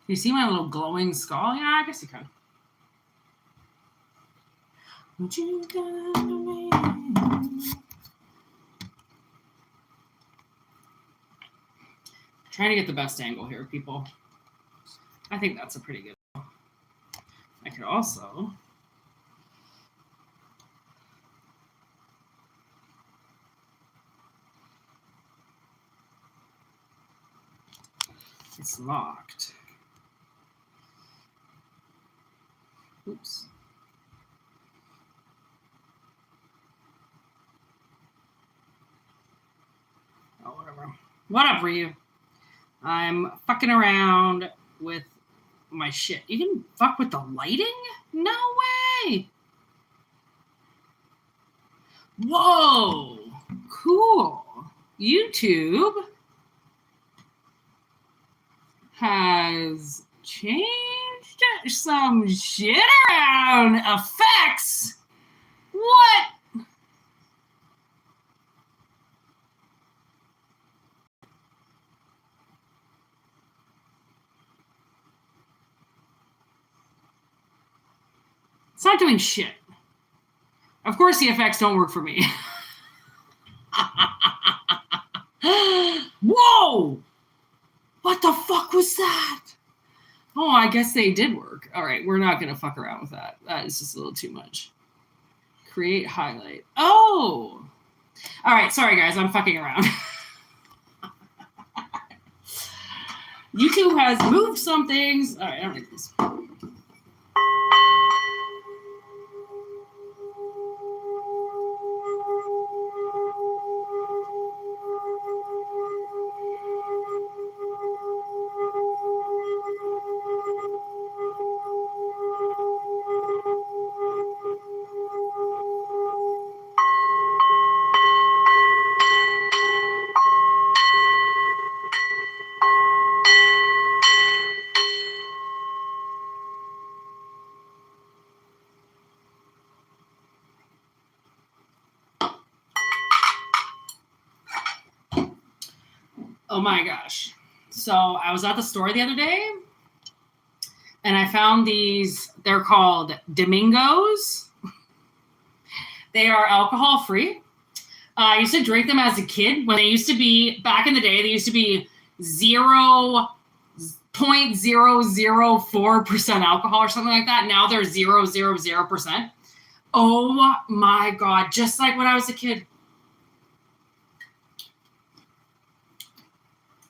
You see my little glowing skull? Yeah, I guess you can. What you done to me? Trying to get the best angle here, people. I think that's a pretty good one. I could also... It's locked. Oops. Oh, whatever. What up, Ryu? I'm fucking around with my shit. You can fuck with the lighting? No way! Whoa! Cool. YouTube has changed some shit around. Effects? What? It's not doing shit. Of course the effects don't work for me. Whoa! What the fuck was that? Oh, I guess they did work. All right, we're not going to fuck around with that. That is just a little too much. Create highlight. Oh! All right, sorry, guys. I'm fucking around. YouTube has moved some things. All right, I don't need this. Oh my gosh. So I was at the store the other day and I found these, they're called Domingos. They are alcohol free. I used to drink them as a kid when they used to be, back in the day, they used to be 0.004% alcohol or something like that. Now they're 0.000%. Oh my God. Just like when I was a kid.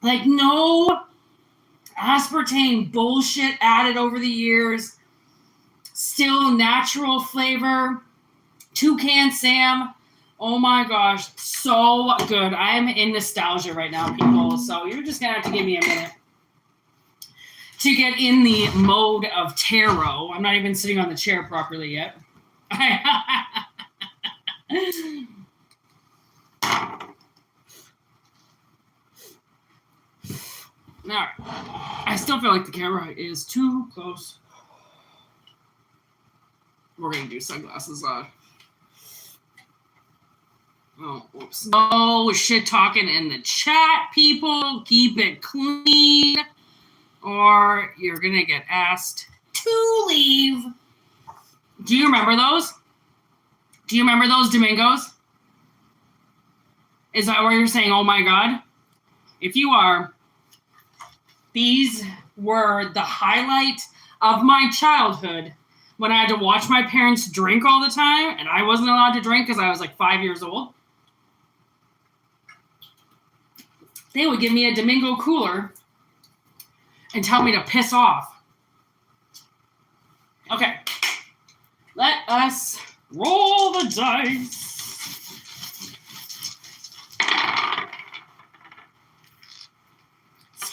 Like no aspartame bullshit added over the years. Still natural flavor. Toucan Sam. Oh my gosh. So good. I'm in nostalgia right now, people. So you're just going to have to give me a minute to get in the mode of tarot. I'm not even sitting on the chair properly yet. All right. I still feel like the camera is too close. We're going to do sunglasses on. Oh, whoops. No shit talking in the chat, people. Keep it clean or you're going to get asked to leave. Do you remember those? Do you remember those Domingos? Is that where you're saying, oh my God? If you are, these were the highlight of my childhood when I had to watch my parents drink all the time and I wasn't allowed to drink because I was like 5 years old. They would give me a Domingo cooler and tell me to piss off. Okay. Let us roll the dice.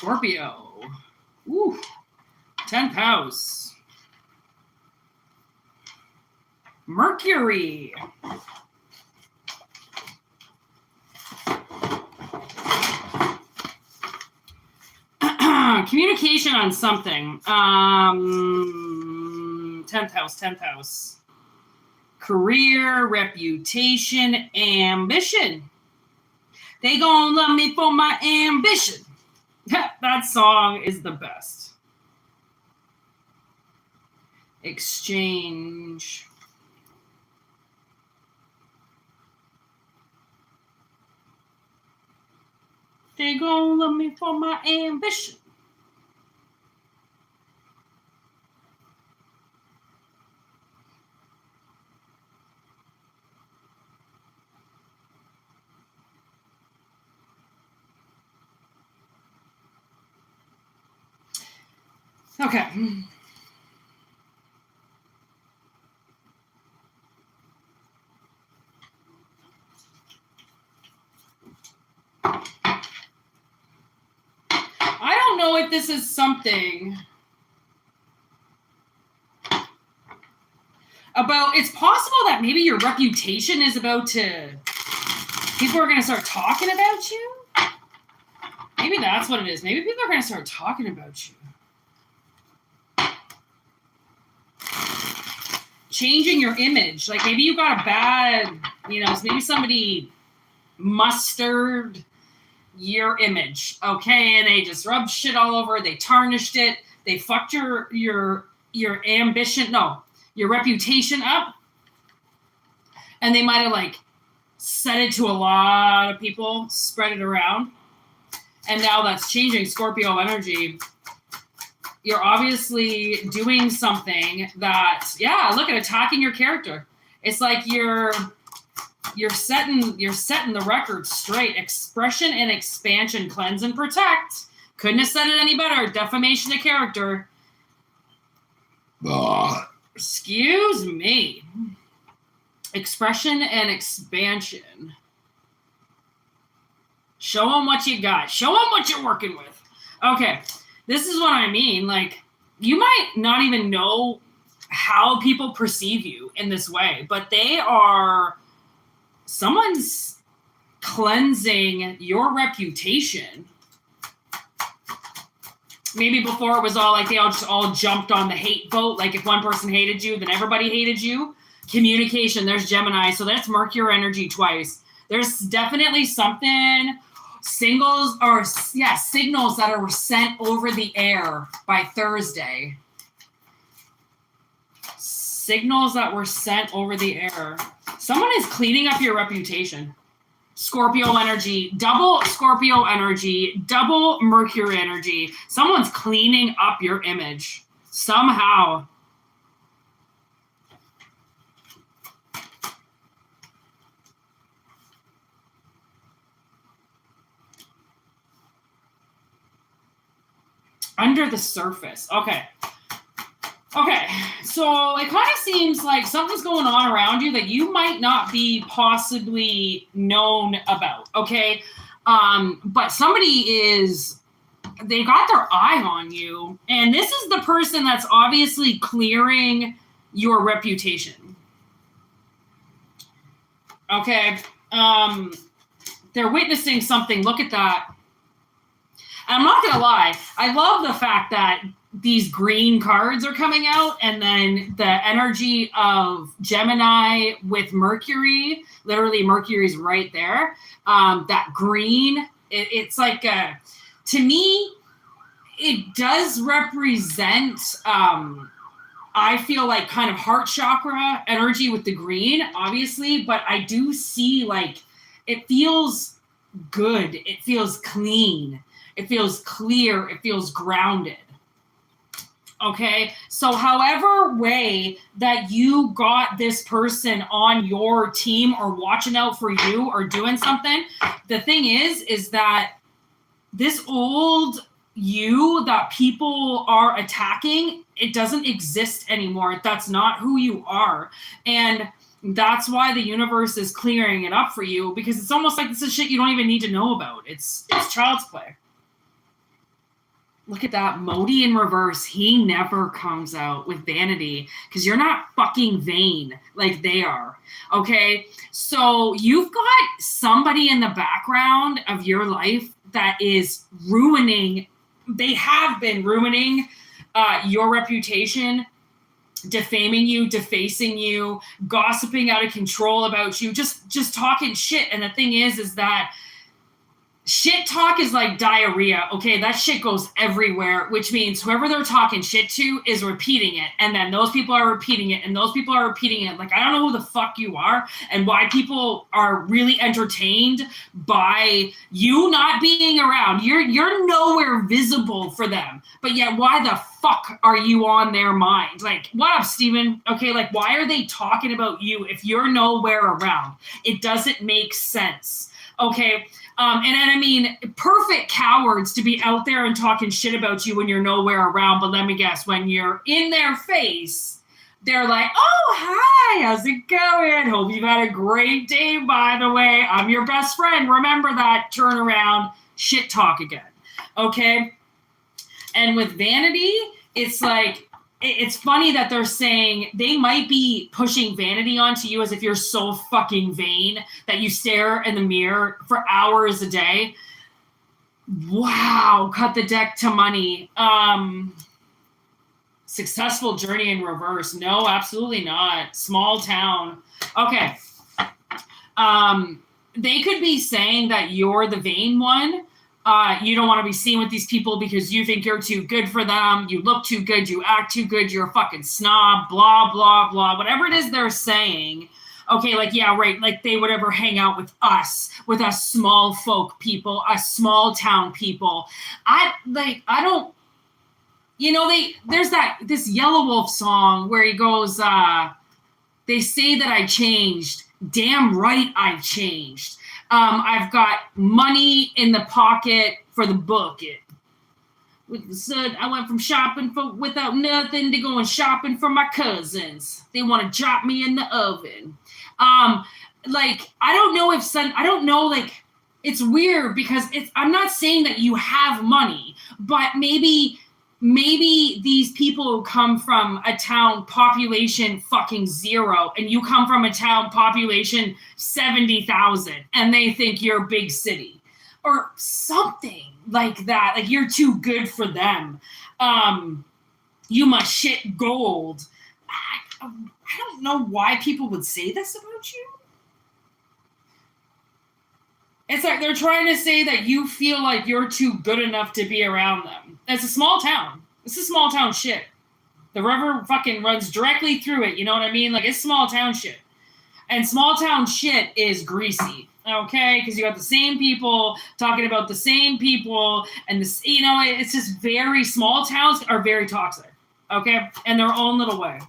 Scorpio. Ooh. 10th house. Mercury. Communication on something. 10th house. Career, reputation, ambition. They gonna love me for my ambition. That song is the best. Exchange. They gonna love me for my ambition. Okay. I don't know if this is something about, it's possible that maybe your reputation is about to, people are going to start talking about you. Maybe that's what it is. Maybe people are going to start talking about you. Changing your image. Like maybe you got a bad, maybe somebody mustered your image, okay, and they just rubbed shit all over, they tarnished it, they fucked your ambition, your reputation up, and they might have like said it to a lot of people, spread it around, and now that's changing. Scorpio energy. You're obviously doing something that, look at attacking your character. It's like you're setting the record straight. Expression and expansion, cleanse and protect. Couldn't have said it any better. Defamation of character. Excuse me. Expression and expansion. Show them what you got. Show them what you're working with. Okay. This is what I mean. Like, you might not even know how people perceive you in this way, but someone's cleansing your reputation. Maybe before it was all like they all jumped on the hate boat. Like if one person hated you, then everybody hated you. Communication, there's Gemini. So that's Mercury energy twice. There's definitely something... signals that are sent over the air by Thursday. Signals that were sent over the air. Someone is cleaning up your reputation. Scorpio energy, double Scorpio energy, double Mercury energy. Someone's cleaning up your image somehow. Under the surface. Okay. So it kind of seems like something's going on around you that you might not be possibly known about. Okay. But they got their eye on you. And this is the person that's obviously clearing your reputation. Okay. They're witnessing something. Look at that. And I'm not going to lie, I love the fact that these green cards are coming out, and then the energy of Gemini with Mercury, literally Mercury's right there. That green, it's like, to me, it does represent, I feel like kind of heart chakra energy with the green, obviously, but I do see like, it feels good. It feels clean. It feels clear. It feels grounded. Okay. So however way that you got this person on your team or watching out for you or doing something, the thing is that this old you that people are attacking, it doesn't exist anymore. That's not who you are. And that's why the universe is clearing it up for you, because it's almost like this is shit you don't even need to know about. It's child's play. Look at that. Modi in reverse. He never comes out with vanity because you're not fucking vain like they are. Okay. So you've got somebody in the background of your life that is ruining, they have been ruining your reputation, defaming you, defacing you, gossiping out of control about you, just talking shit. And the thing is that shit talk is like diarrhea, okay? That shit goes everywhere, which means whoever they're talking shit to is repeating it. And then those people are repeating it, and those people are repeating it. Like, I don't know who the fuck you are and why people are really entertained by you not being around. You're nowhere visible for them. But yet, why the fuck are you on their mind? Like, what up, Steven? Okay, like, why are they talking about you if you're nowhere around? It doesn't make sense, okay? And I mean, perfect cowards to be out there and talking shit about you when you're nowhere around. But let me guess, when you're in their face, they're like, oh, hi, how's it going? Hope you've had a great day, by the way. I'm your best friend. Remember that. Turn around, shit talk again. Okay? And with vanity, it's like, it's funny that they're saying they might be pushing vanity onto you as if you're so fucking vain that you stare in the mirror for hours a day. Wow, cut the deck to money. Successful journey in reverse. No, absolutely not. Small town. Okay. They could be saying that you're the vain one. You don't want to be seen with these people because you think you're too good for them. You look too good. You act too good. You're a fucking snob, blah, blah, blah. Whatever it is they're saying. Okay, like, yeah, right. Like they would ever hang out with us small folk people, us small town people. There's this Yellow Wolf song where he goes, they say that I changed. Damn right I've changed. I've got money in the pocket for the bucket. With the sun, I went from shopping without nothing to going shopping for my cousins. They want to drop me in the oven. I don't know, it's weird because I'm not saying that you have money, but maybe these people who come from a town population fucking 0 and you come from a town population 70,000 and they think you're a big city or something like that. Like you're too good for them. You must shit gold. I don't know why people would say this about you. It's like they're trying to say that you feel like you're too good enough to be around them. It's a small town. This is small town shit. The river fucking runs directly through it. You know what I mean? Like, it's small town shit. And small town shit is greasy. Okay? Because you got the same people talking about the same people. And this, it's just very, small towns are very toxic. Okay? In their own little way.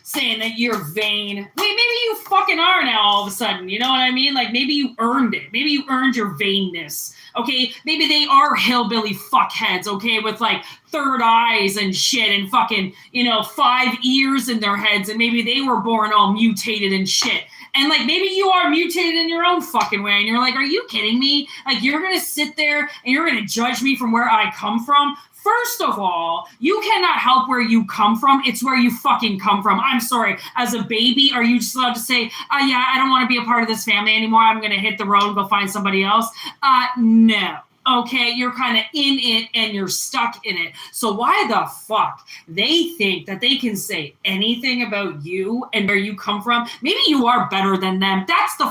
Saying that you're vain. Wait, maybe you fucking are now all of a sudden. You know what I mean? Like, maybe you earned it. Maybe you earned your vainness. Okay? Maybe they are hillbilly fuckheads, okay? With, like, third eyes and shit and fucking, 5 ears in their heads. And maybe they were born all mutated and shit. And, like, maybe you are mutated in your own fucking way. And you're like, are you kidding me? Like, you're going to sit there and you're going to judge me from where I come from? First of all, you cannot help where you come from. It's where you fucking come from. I'm sorry. As a baby, are you just allowed to say, yeah, I don't want to be a part of this family anymore. I'm going to hit the road and go find somebody else? No. Okay, you're kind of in it and you're stuck in it. So why the fuck they think that they can say anything about you and where you come from? Maybe you are better than them. That's the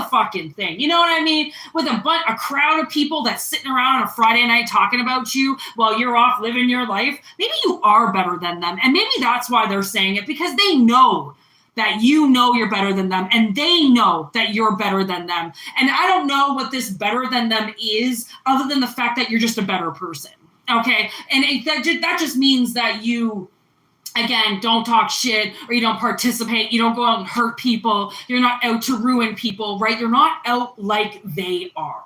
fucking thing. You know what I mean? With a crowd of people that's sitting around on a Friday night talking about you while you're off living your life. Maybe you are better than them. And maybe that's why they're saying it, because they know that you're better than them, and they know that you're better than them. And I don't know what this better than them is, other than the fact that you're just a better person, okay? And that just means that you, again, don't talk shit, or you don't participate, you don't go out and hurt people, you're not out to ruin people, right? You're not out like they are.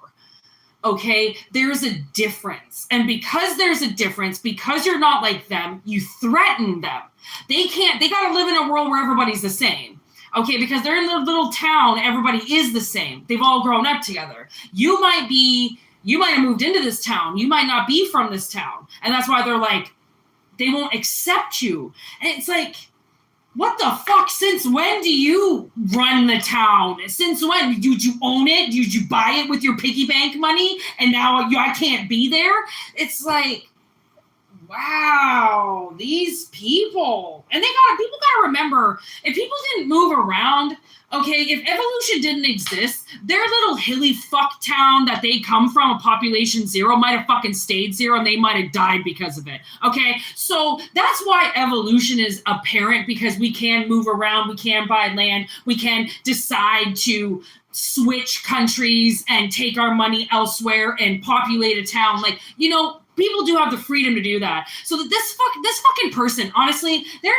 Okay, there's a difference. And because there's a difference, because you're not like them, you threaten them. They got to live in a world where everybody's the same. Okay, because they're in a little town, everybody is the same. They've all grown up together. You might be you might have moved into this town. You might not be from this town. And that's why they're like, they won't accept you. And it's like, what the fuck? Since when do you run the town? Since when? Did you own it? Did you buy it with your piggy bank money? And now I can't be there? It's like, wow, these people. And people gotta remember, if people didn't move around, okay, if evolution didn't exist, their little hilly fuck town that they come from, a population 0, might have fucking stayed 0 and they might have died because of it. Okay, so that's why evolution is apparent, because we can move around, we can buy land, we can decide to switch countries and take our money elsewhere and populate a town. Like, you know, people do have the freedom to do that. So that this fucking person, honestly, they're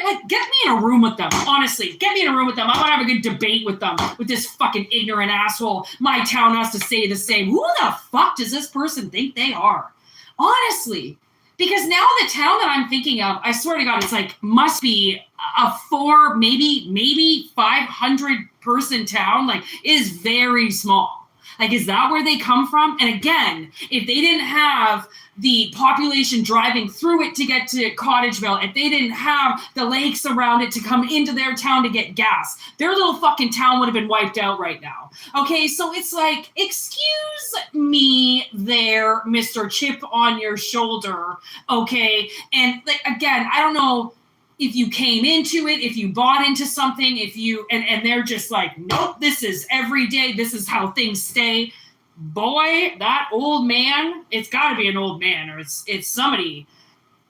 like, get me in a room with them. Honestly, get me in a room with them. I want to have a good debate with them, with this fucking ignorant asshole. My town has to say the same. Who the fuck does this person think they are? Honestly, because now the town that I'm thinking of, I swear to God, it's like, must be a 4, maybe 500 person town. Like, it is very small. Like, is that where they come from? And again, if they didn't have the population driving through it to get to Cottageville, if they didn't have the lakes around it to come into their town to get gas, their little fucking town would have been wiped out right now. Okay, so it's like, excuse me there, Mr. Chip on your shoulder, okay? And like, again, I don't know if you came into it, if you bought into something, if you, and they're just like, nope, this is every day, this is how things stay. Boy, that old man, it's got to be an old man, or it's somebody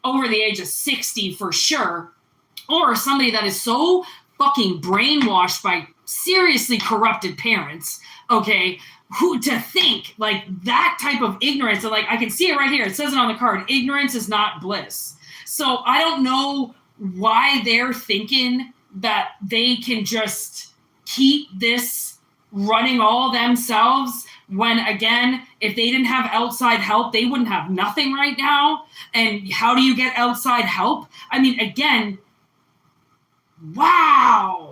over the age of 60 for sure, or somebody that is so fucking brainwashed by seriously corrupted parents, okay, who to think like that type of ignorance. And like, I can see it right here. It says it on the card. Ignorance is not bliss. So I don't know why they're thinking that they can just keep this running all themselves, when again, if they didn't have outside help, they wouldn't have nothing right now. And how do you get outside help? I mean, again, wow,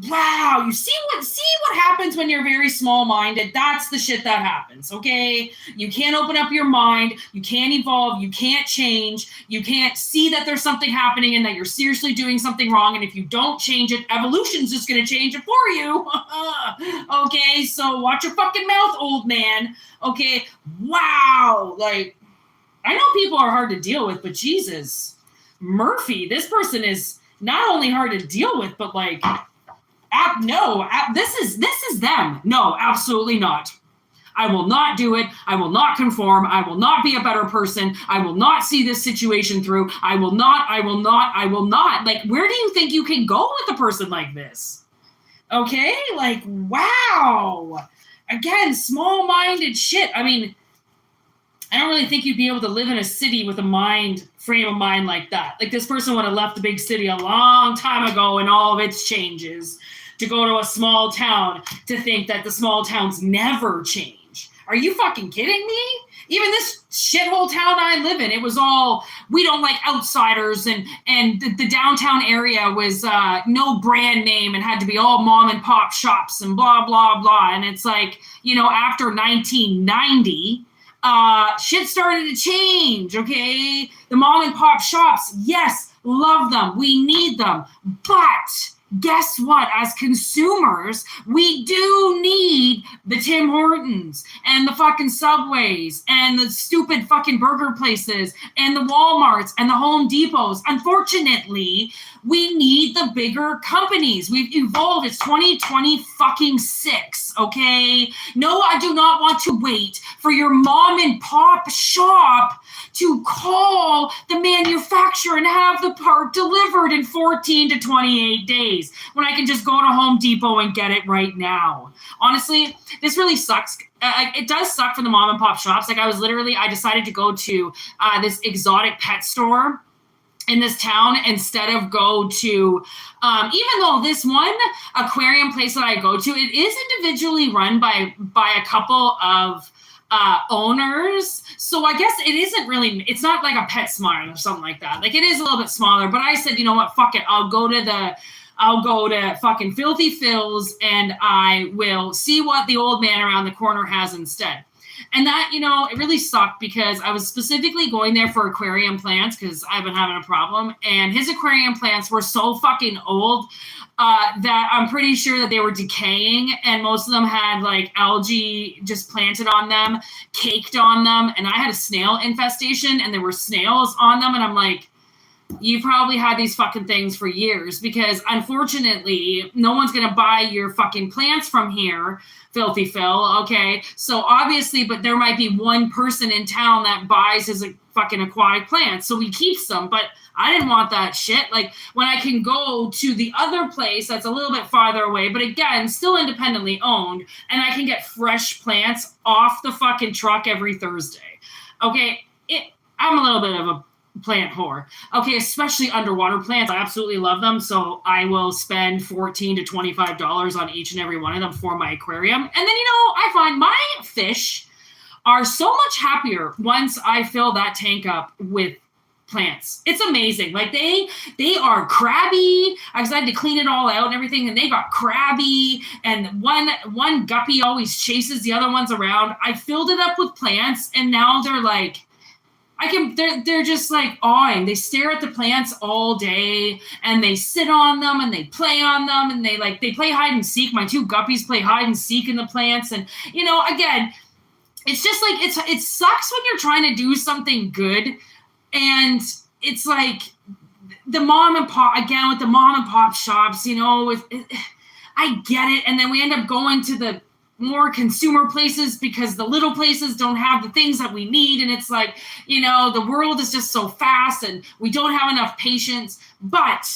you see what happens when you're very small-minded. That's the shit that happens, okay? You can't open up your mind, you can't evolve, you can't change, you can't see that there's something happening and that you're seriously doing something wrong, and if you don't change it, evolution's just gonna change it for you. Okay, so watch your fucking mouth, old man. Okay, wow, like, I know people are hard to deal with, but Jesus, Murphy, this person is not only hard to deal with, but like, this is them. No, absolutely not. I will not do it. I will not conform. I will not be a better person. I will not see this situation through. I will not. Like, where do you think you can go with a person like this? Okay? Like, wow. Again, small-minded shit. I mean, I don't really think you'd be able to live in a city with a frame of mind like that. Like, this person would have left the big city a long time ago and all of its changes to go to a small town to think that the small towns never change. Are you fucking kidding me? Even this shithole town I live in, it was all, we don't like outsiders, and the downtown area was no brand name and had to be all mom and pop shops and blah, blah, blah. And it's like, you know, after 1990, shit started to change, okay? The mom and pop shops, yes, love them. We need them. But guess what? As consumers, we do need the Tim Hortons and the fucking Subways and the stupid fucking burger places and the Walmarts and the Home Depots. Unfortunately, we need the bigger companies. We've evolved. It's 2020 fucking 6, okay? No, I do not want to wait for your mom and pop shop to call the manufacturer and have the part delivered in 14 to 28 days when I can just go to Home Depot and get it right now. Honestly, this really sucks. It does suck for the mom and pop shops. Like, I decided to go to this exotic pet store in this town instead of go to, even though this one aquarium place that I go to, it is individually run by a couple of owners. So I guess it isn't really, it's not like a PetSmart or something like that. Like, it is a little bit smaller, but I said, you know what, fuck it. I'll go to the I'll go to fucking Filthy Phil's and I will see what the old man around the corner has instead. And that, it really sucked because I was specifically going there for aquarium plants because I've been having a problem. And his aquarium plants were so fucking old that I'm pretty sure that they were decaying. And most of them had like algae just planted on them, caked on them. And I had a snail infestation and there were snails on them. And I'm like, you probably had these fucking things for years because unfortunately, no one's going to buy your fucking plants from here, Filthy Phil, okay? So obviously, but there might be one person in town that buys his fucking aquatic plants, so he keeps them, but I didn't want that shit. Like, when I can go to the other place that's a little bit farther away, but again, still independently owned, and I can get fresh plants off the fucking truck every Thursday, okay? I'm a little bit of a plant whore. Okay, especially underwater plants. I absolutely love them. So I will spend $14 to $25 on each and every one of them for my aquarium. And then, I find my fish are so much happier once I fill that tank up with plants. It's amazing. Like they are crabby. I had to clean it all out and everything, and they got crabby. And one guppy always chases the other ones around. I filled it up with plants, and now they're like, they're just like awing. They stare at the plants all day and they sit on them and they play on them and they play hide and seek. My two guppies play hide and seek in the plants. And, again, it's just like, it sucks when you're trying to do something good. And it's like the mom and pop, again, with the mom and pop shops, I get it. And then we end up going to the more consumer places because the little places don't have the things that we need. And it's like, the world is just so fast and we don't have enough patience. But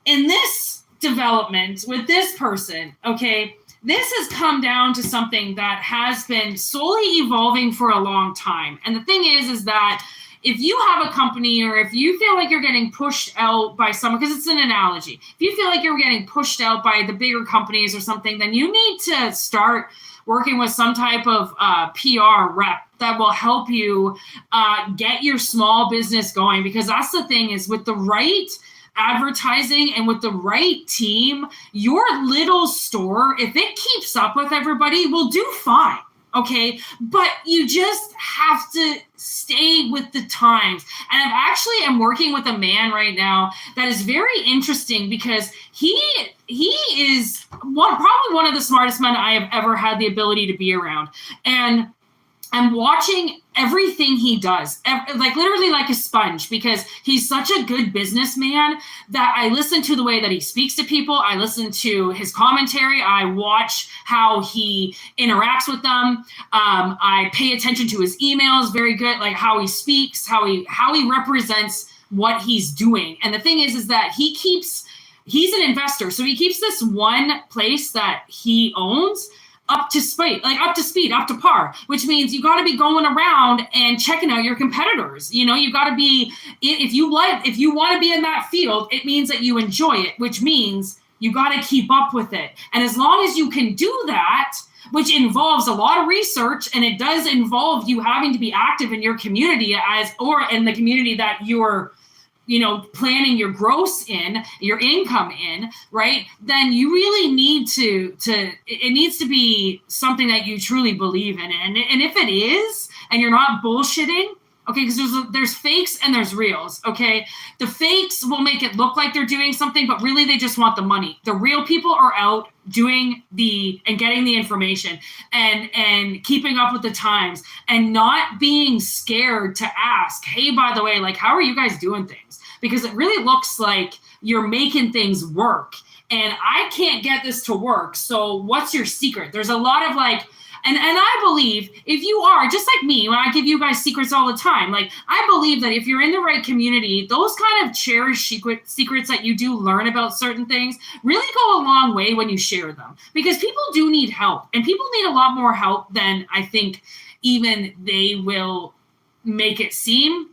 in this development with this person, okay, this has come down to something that has been slowly evolving for a long time. And the thing is that if you have a company or if you feel like you're getting pushed out by someone, because it's an analogy, if you feel like you're getting pushed out by the bigger companies or something, then you need to start working with some type of PR rep that will help you get your small business going. Because that's the thing is with the right advertising and with the right team, your little store, if it keeps up with everybody, will do fine. Okay, but you just have to stay with the times. And I am working with a man right now that is very interesting because he is probably one of the smartest men I have ever had the ability to be around. And I'm watching everything he does, like literally like a sponge, because he's such a good businessman that I listen to the way that he speaks to people. I listen to his commentary. I watch how he interacts with them. I pay attention to his emails, very good, like how he speaks, how he represents what he's doing. And the thing is that he's an investor. So he keeps this one place that he owns up to speed, up to par, which means you got to be going around and checking out your competitors. You got to be, if you want to be in that field, it means that you enjoy it, which means you got to keep up with it. And as long as you can do that, which involves a lot of research, and it does involve you having to be active in your community or in the community that you're planning your gross in, your income in, right? Then you really need it needs to be something that you truly believe in. And if it is, and you're not bullshitting, okay, because there's fakes and there's reals, okay? The fakes will make it look like they're doing something, but really they just want the money. The real people are out doing and getting the information and keeping up with the times and not being scared to ask, hey, by the way, like, how are you guys doing things? Because it really looks like you're making things work and I can't get this to work. So what's your secret? There's a lot of like, and I believe if you are just like me, when I give you guys secrets all the time, like I believe that if you're in the right community, those kind of cherished secrets that you do learn about certain things really go a long way when you share them, because people do need help, and people need a lot more help than I think even they will make it seem.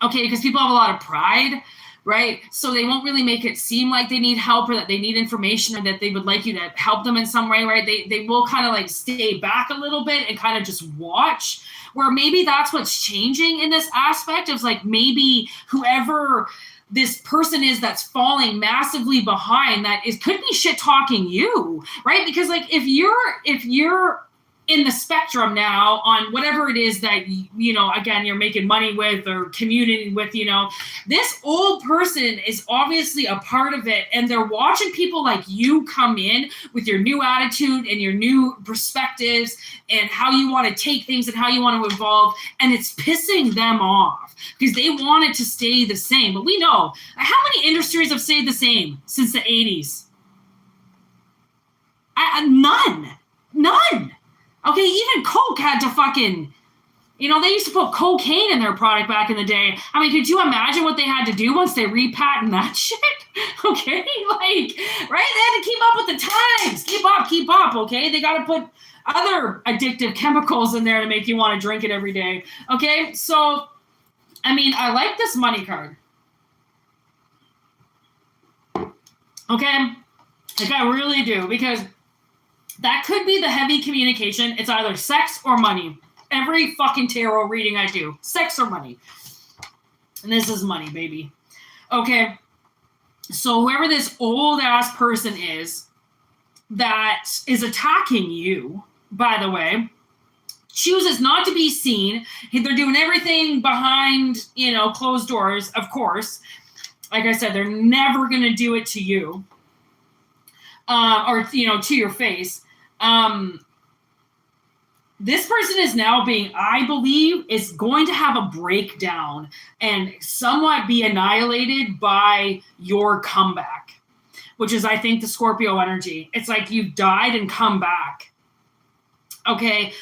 Okay, because people have a lot of pride, right? So they won't really make it seem like they need help or that they need information or that they would like you to help them in some way, right? They will kind of like stay back a little bit and kind of just watch, where maybe that's what's changing in this aspect of like maybe whoever this person is that's falling massively behind, that is could be shit talking you, right? Because like if you're in the spectrum now on whatever it is that, you know, again, you're making money with or communing with, you know, this old person is obviously a part of it, and they're watching people like you come in with your new attitude and your new perspectives and how you want to take things and how you want to evolve, and it's pissing them off because they want it to stay the same. But we know how many industries have stayed the same since the 80s? None. Okay, even Coke had to fucking, you know, they used to put cocaine in their product back in the day. I mean, could you imagine what they had to do once they repatent that shit? Okay, like, right? They had to keep up with the times. Keep up, okay? They got to put other addictive chemicals in there to make you want to drink it every day. Okay, so, I mean, I like this money card. Okay, like I really do, because that could be the heavy communication. It's either sex or money. Every fucking tarot reading I do, sex or money. And this is money, baby. Okay. So whoever this old ass person is that is attacking you, by the way, chooses not to be seen. They're doing everything behind, you know, closed doors, of course. Like I said, they're never going to do it to you. Or, you know, to your face. This person is now being, I believe, is going to have a breakdown and somewhat be annihilated by your comeback, which is, I think, the Scorpio energy. It's like you've died and come back. Okay.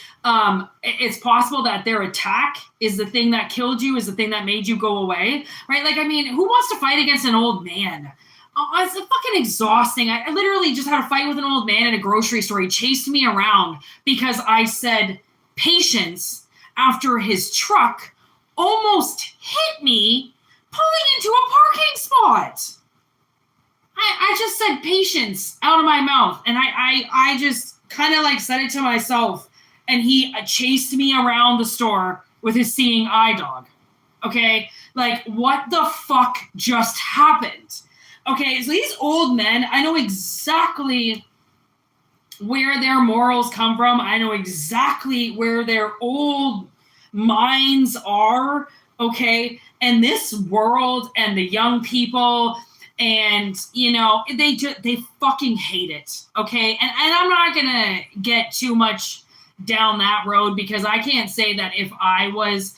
It's possible that their attack is the thing that killed you, is the thing that made you go away, right? Like, I mean, who wants to fight against an old man? Oh, it's fucking exhausting. I literally just had a fight with an old man in a grocery store. He chased me around because I said patience after his truck almost hit me pulling into a parking spot. I just said patience out of my mouth, and I just kind of like said it to myself, and he chased me around the store with his seeing eye dog. Okay? Like, what the fuck just happened? Okay, so these old men, I know exactly where their morals come from. I know exactly where their old minds are, okay? And this world and the young people, and, you know, they fucking hate it, okay? And I'm not going to get too much down that road, because I can't say that if I was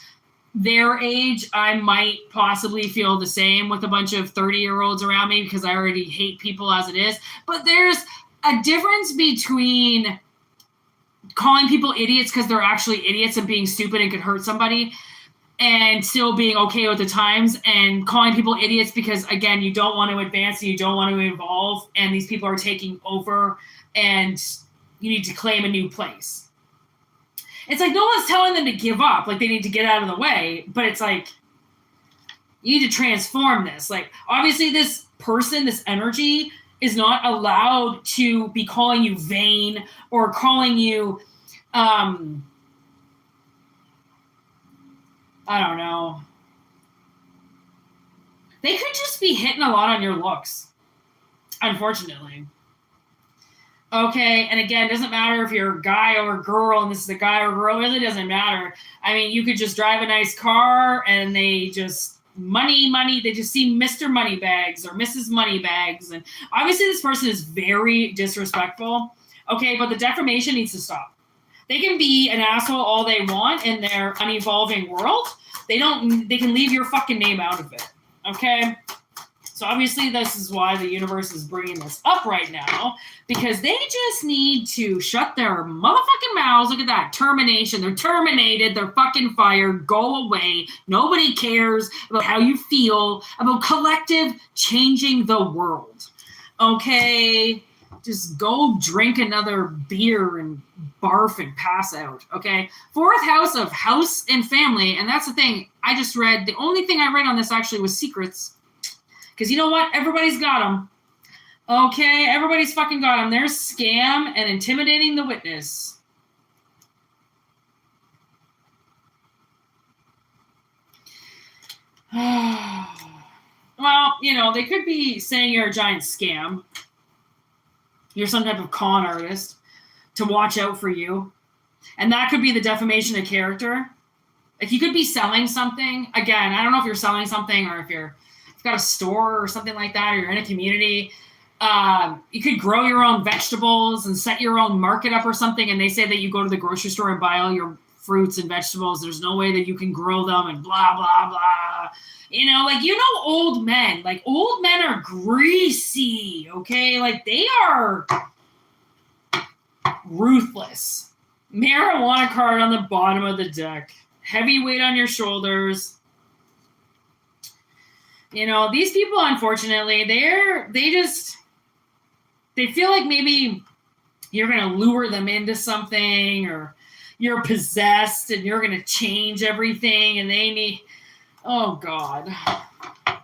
their age, I might possibly feel the same with a bunch of 30-year-olds around me, because I already hate people as it is. But there's a difference between calling people idiots because they're actually idiots and being stupid and could hurt somebody, and still being okay with the times, and calling people idiots because, again, you don't want to advance and you don't want to evolve, and these people are taking over and you need to claim a new place. It's like no one's telling them to give up, like they need to get out of the way, but it's like you need to transform this. Like, obviously this person, this energy, is not allowed to be calling you vain or calling you, I don't know. They could just be hitting a lot on your looks, unfortunately. Okay, and again, it doesn't matter if you're a guy or a girl, and this is a guy or a girl, it really doesn't matter. I mean, you could just drive a nice car, and they just, money, they just see Mr. Moneybags or Mrs. Moneybags, and obviously this person is very disrespectful, okay, but the defamation needs to stop. They can be an asshole all they want in their unevolving world. They can leave your fucking name out of it, okay? So obviously this is why the universe is bringing this up right now, because they just need to shut their motherfucking mouths. Look at that. Termination. They're terminated. They're fucking fired. Go away. Nobody cares about how you feel about collective changing the world. Okay? Just go drink another beer and barf and pass out. Okay? Fourth house of house and family. And that's the thing. I just read. The only thing I read on this actually was secrets. Because you know what? Everybody's got them. Okay? Everybody's fucking got them. There's scam and intimidating the witness. Well, you know, they could be saying you're a giant scam. You're some type of con artist to watch out for you. And that could be the defamation of character. Like, you could be selling something. Again, I don't know if you're selling something or if you've got a store or something like that, or you're in a community. You could grow your own vegetables and set your own market up or something. And they say that you go to the grocery store and buy all your fruits and vegetables. There's no way that you can grow them and blah, blah, blah. You know, like, you know, old men. Like, old men are greasy, okay? Like, they are ruthless. Marijuana card on the bottom of the deck. Heavy weight on your shoulders. You know, these people, unfortunately, they feel like maybe you're going to lure them into something, or you're possessed and you're going to change everything, and they need, oh God.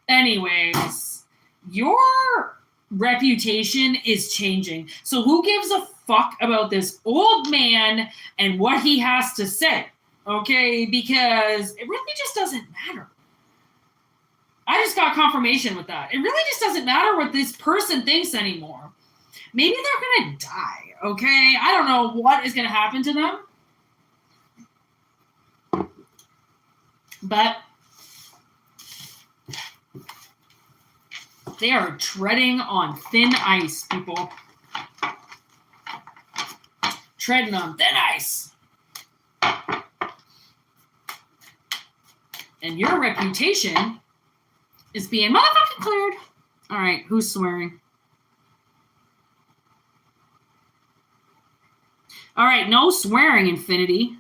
Anyways, your reputation is changing. So who gives a fuck about this old man and what he has to say? Okay, because it really just doesn't matter. I just got confirmation with that. It really just doesn't matter what this person thinks anymore. Maybe they're going to die, okay? I don't know what is going to happen to them. But they are treading on thin ice, people. Treading on thin ice. And your reputation is being motherfucking cleared. All right, who's swearing? All right, no swearing, Infinity.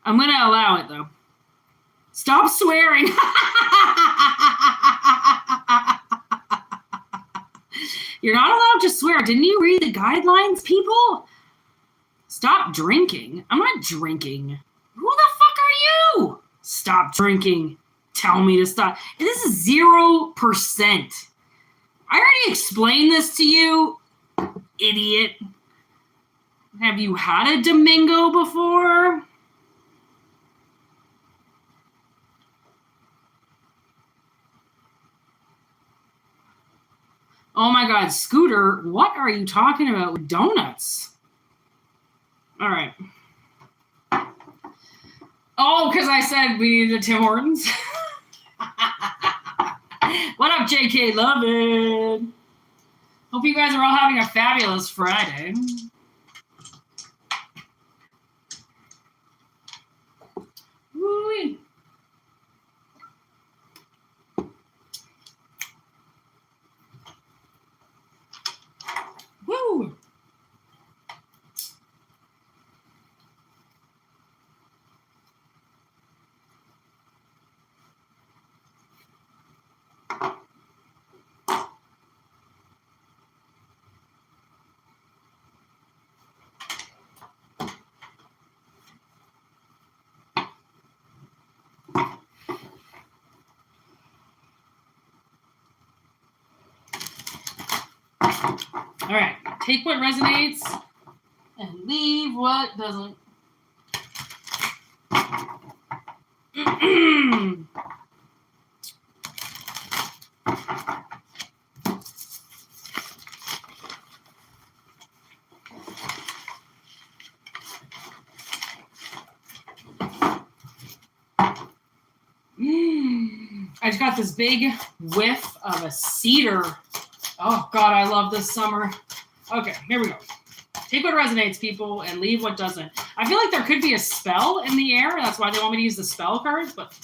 I'm going to allow it, though. Stop swearing. You're not allowed to swear. Didn't you read the guidelines, people? Stop drinking. I'm not drinking. Who the fuck are you? Stop drinking. Tell me to stop. This is 0%. I already explained this to you, idiot. Have you had a Domingo before? Oh my God, Scooter, what are you talking about with donuts? All right. Oh, because I said we needed a Tim Hortons. What up, JK Lovin'? Hope you guys are all having a fabulous Friday. Woo-wee. Woo! All right, take what resonates and leave what doesn't. I just got this big whiff of a cedar. Oh, God, I love this summer. Okay, here we go. Take what resonates, people, and leave what doesn't. I feel like there could be a spell in the air. That's why they want me to use the spell cards, but...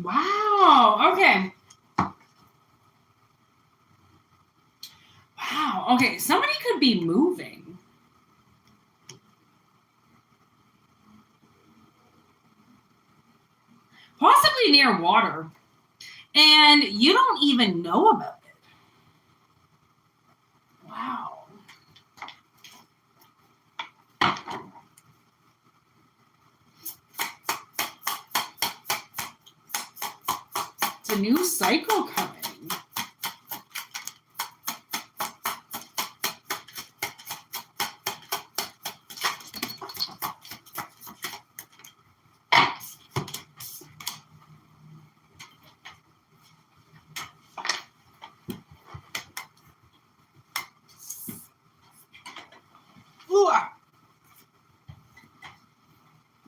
Wow. Okay. Okay, somebody could be moving. Possibly near water. And you don't even know about it. Wow. It's a new cycle coming.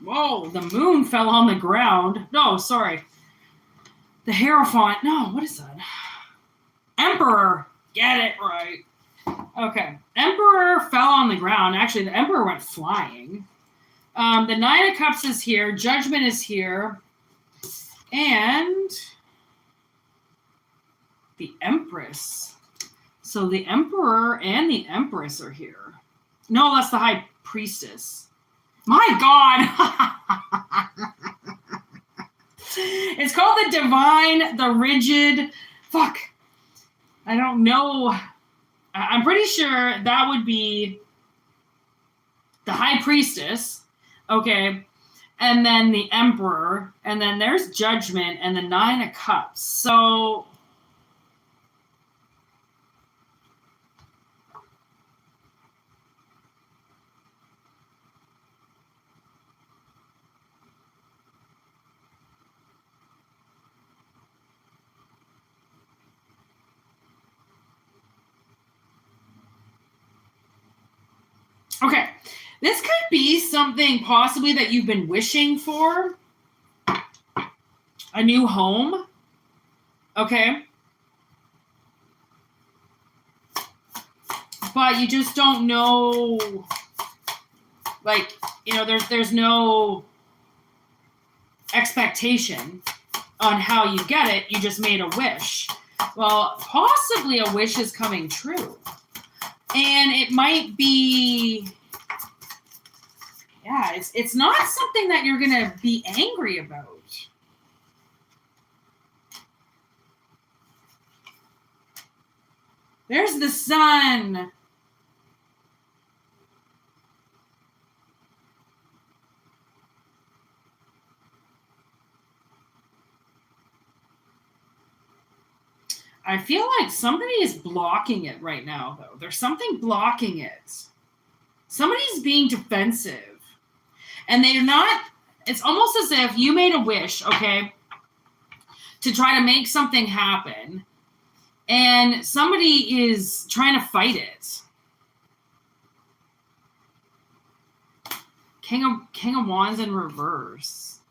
Whoa, the moon fell on the ground. No, sorry. The Hierophant. No, what is that? Emperor. Get it right. Okay. Emperor fell on the ground. Actually, the Emperor went flying. The Nine of Cups is here. Judgment is here. And the Empress. So the Emperor and the Empress are here. No, that's the High Priestess. My God. It's called the Divine, the Rigid. Fuck. I don't know. I'm pretty sure that would be the High Priestess. Okay. And then the Emperor. And then there's Judgment and the Nine of Cups. So okay, this could be something possibly that you've been wishing for. A new home. Okay. But you just don't know, like, you know, there's no expectation on how you get it. You just made a wish. Well, possibly a wish is coming true. And it might be, yeah, it's not something that you're going to be angry about. There's the sun. I feel like somebody is blocking it right now, though. There's something blocking it. Somebody's being defensive. And they're not, it's almost as if you made a wish, okay, to try to make something happen. And somebody is trying to fight it. King of Wands in reverse.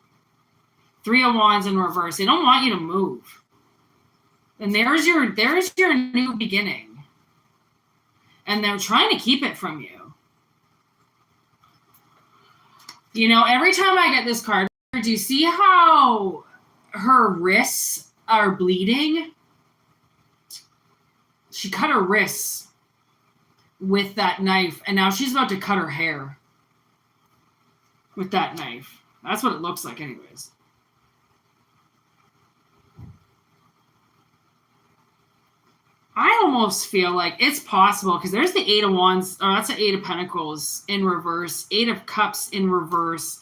Three of Wands in reverse. They don't want you to move. And there's your new beginning. And they're trying to keep it from you. You know, every time I get this card, do you see how her wrists are bleeding? She cut her wrists with that knife, and now she's about to cut her hair with that knife. That's what it looks like anyways. I almost feel like it's possible, because there's the Eight of Wands, or that's the Eight of Pentacles in reverse, Eight of Cups in reverse.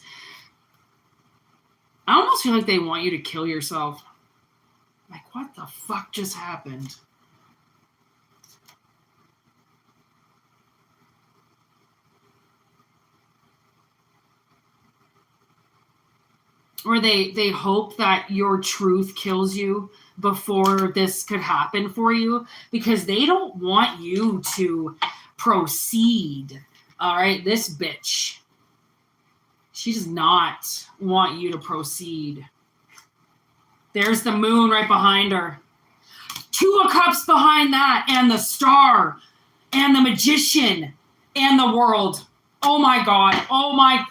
I almost feel like they want you to kill yourself. Like, what the fuck just happened? Or they hope that your truth kills you before this could happen for you, because they don't want you to proceed. All right, this bitch. She does not want you to proceed. There's the moon right behind her. Two of Cups behind that, and the Star, and the Magician, and the World. Oh my God. Oh my...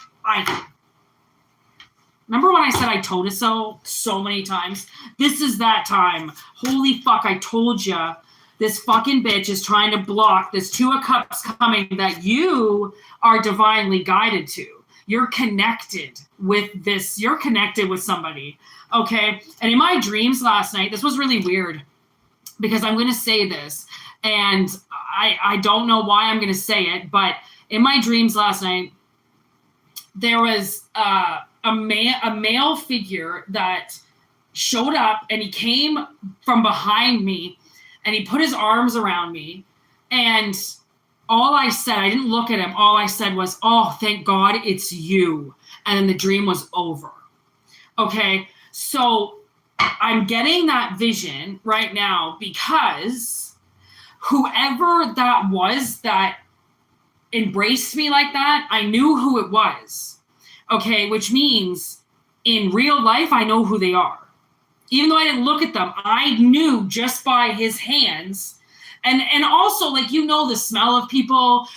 Remember when I said I told you so many times? This is that time. Holy fuck, I told you this fucking bitch is trying to block this Two of Cups coming that you are divinely guided to. You're connected with this. You're connected with somebody. Okay. And in my dreams last night, this was really weird because I'm going to say this and I don't know why I'm going to say it, but in my dreams last night, there was a male figure that showed up and he came from behind me and he put his arms around me, and all I said, I didn't look at him. All I said was, "Oh, thank God it's you." And then the dream was over. Okay. So I'm getting that vision right now because whoever that was that embraced me like that, I knew who it was. Okay. Which means in real life, I know who they are. Even though I didn't look at them, I knew just by his hands. And also, like, you know the smell of people.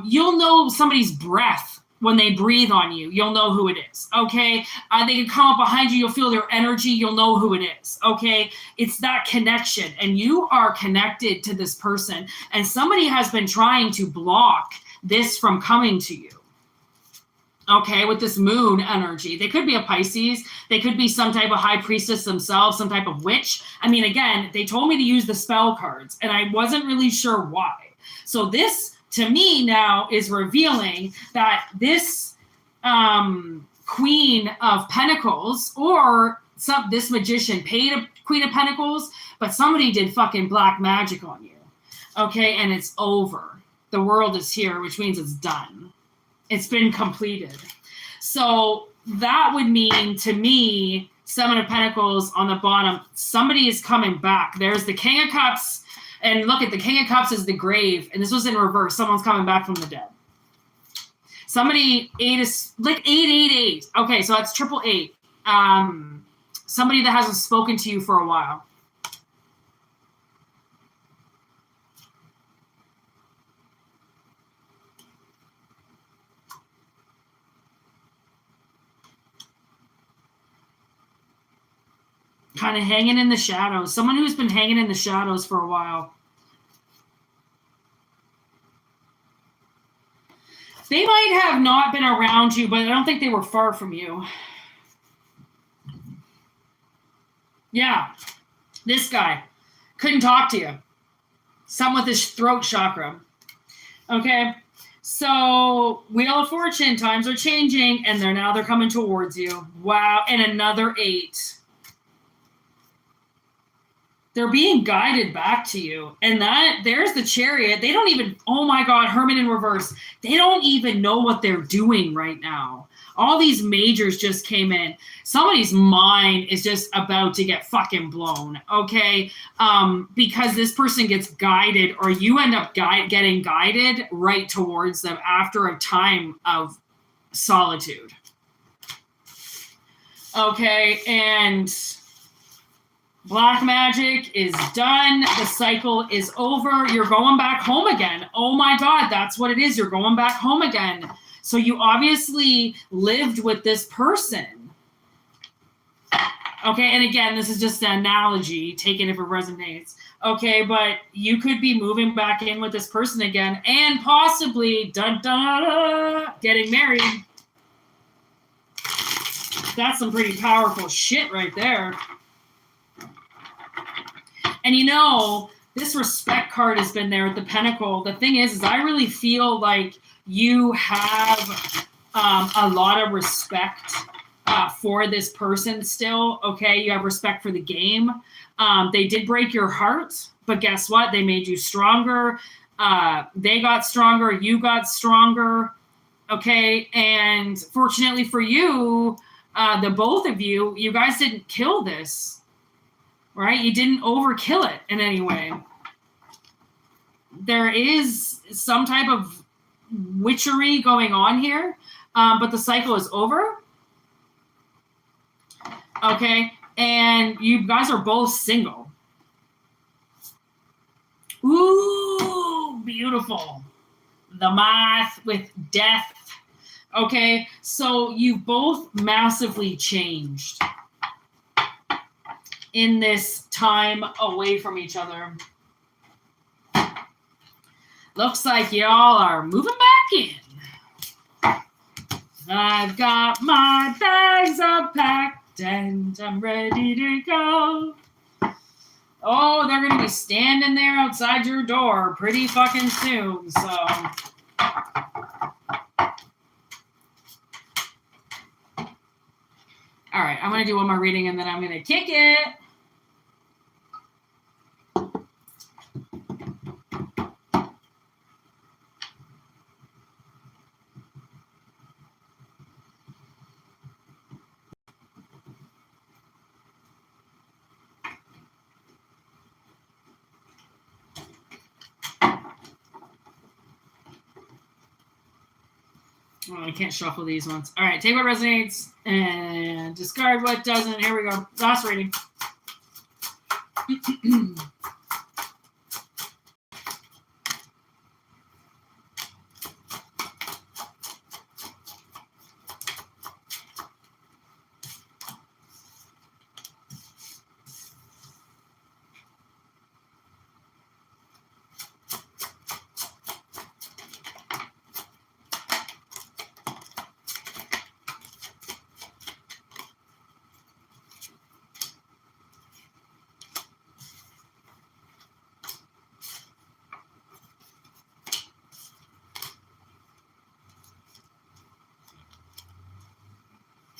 You'll know somebody's breath when they breathe on you. You'll know who it is, okay? They can come up behind you. You'll feel their energy. You'll know who it is, okay? It's that connection. And you are connected to this person. And somebody has been trying to block this from coming to you. Okay, with this moon energy. They could be a Pisces. They could be some type of high priestess themselves, some type of witch. I mean, again, they told me to use the spell cards, and I wasn't really sure why. So this, to me, now is revealing that this Queen of Pentacles or this magician paid a Queen of Pentacles, but somebody did fucking black magic on you. Okay, and it's over. The world is here, which means it's done. It's been completed. So that would mean to me, Seven of Pentacles on the bottom, somebody is coming back. There's the King of Cups. And look at the King of Cups is the grave. And this was in reverse. Someone's coming back from the dead. Somebody, 8 is like 888. Okay, so that's 888. Somebody that hasn't spoken to you for a while. Kind of hanging in the shadows. Someone who's been hanging in the shadows for a while. They might have not been around you, but I don't think they were far from you. Yeah. This guy couldn't talk to you. Something with his throat chakra. Okay. So Wheel of Fortune, times are changing, and they're coming towards you. Wow. And another 8. They're being guided back to you. And there's the Chariot. They don't even, oh my God, Hermit in reverse. They don't even know what they're doing right now. All these majors just came in. Somebody's mind is just about to get fucking blown, okay? Because this person gets guided, or you end up getting guided right towards them after a time of solitude. Okay, and black magic is done. The cycle is over. You're going back home again. Oh my God, that's what it is. You're going back home again. So you obviously lived with this person. Okay, and again, this is just an analogy. Take it if it resonates. Okay, but you could be moving back in with this person again and possibly getting married. That's some pretty powerful shit right there. And you know, this respect card has been there with the Pentacle. The thing is I really feel like you have a lot of respect for this person still. Okay, you have respect for the game. They did break your heart, but guess what? They made you stronger. They got stronger. You got stronger. Okay, and fortunately for you, the both of you, you guys didn't kill this. Right? You didn't overkill it in any way. There is some type of witchery going on here, but the cycle is over. Okay, and you guys are both single. Ooh, beautiful. The moth with death. Okay, so you've both massively changed in this time away from each other. Looks like y'all are moving back in. I've got my bags up packed and I'm ready to go. Oh, they're going to be standing there outside your door pretty fucking soon, so. All right, I'm going to do one more reading and then I'm going to kick it. Oh, I can't shuffle these ones. All right, take what resonates and discard what doesn't. Here we go. Last reading.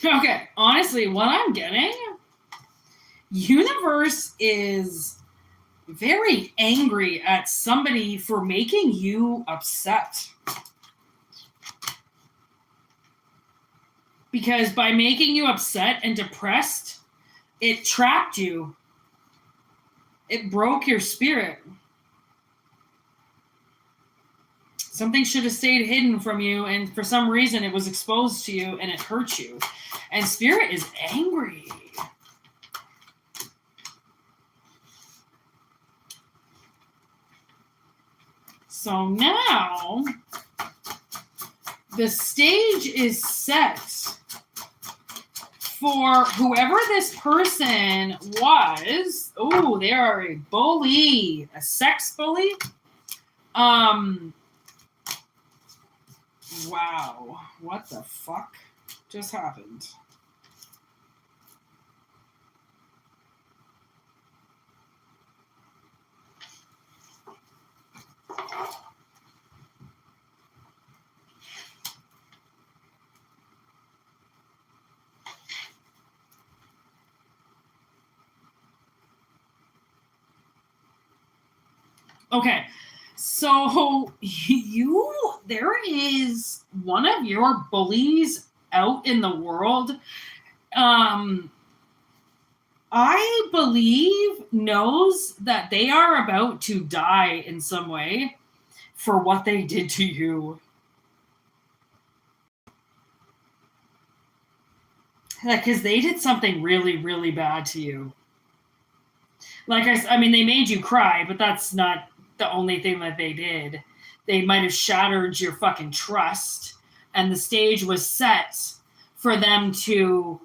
Okay, honestly, what I'm getting, universe is very angry at somebody for making you upset. Because by making you upset and depressed, it trapped you. It broke your spirit. Something should have stayed hidden from you, and for some reason it was exposed to you and it hurt you. And spirit is angry. So now the stage is set for whoever this person was. Oh, they are a bully, a sex bully. Wow, what the fuck just happened? Okay, so there is one of your bullies out in the world. I believe knows that they are about to die in some way for what they did to you. Like, because they did something really, really bad to you. Like I mean, they made you cry, but that's not the only thing that they did. They might have shattered your fucking trust, and the stage was set for them to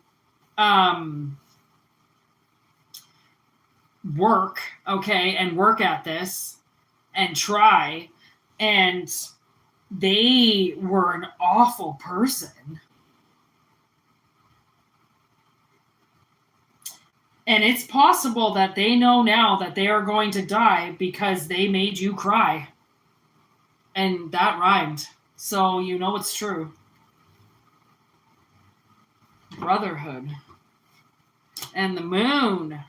work, okay, and work at this and try. And they were an awful person. And it's possible that they know now that they are going to die because they made you cry. And that rhymed. So you know it's true. Brotherhood. And the moon.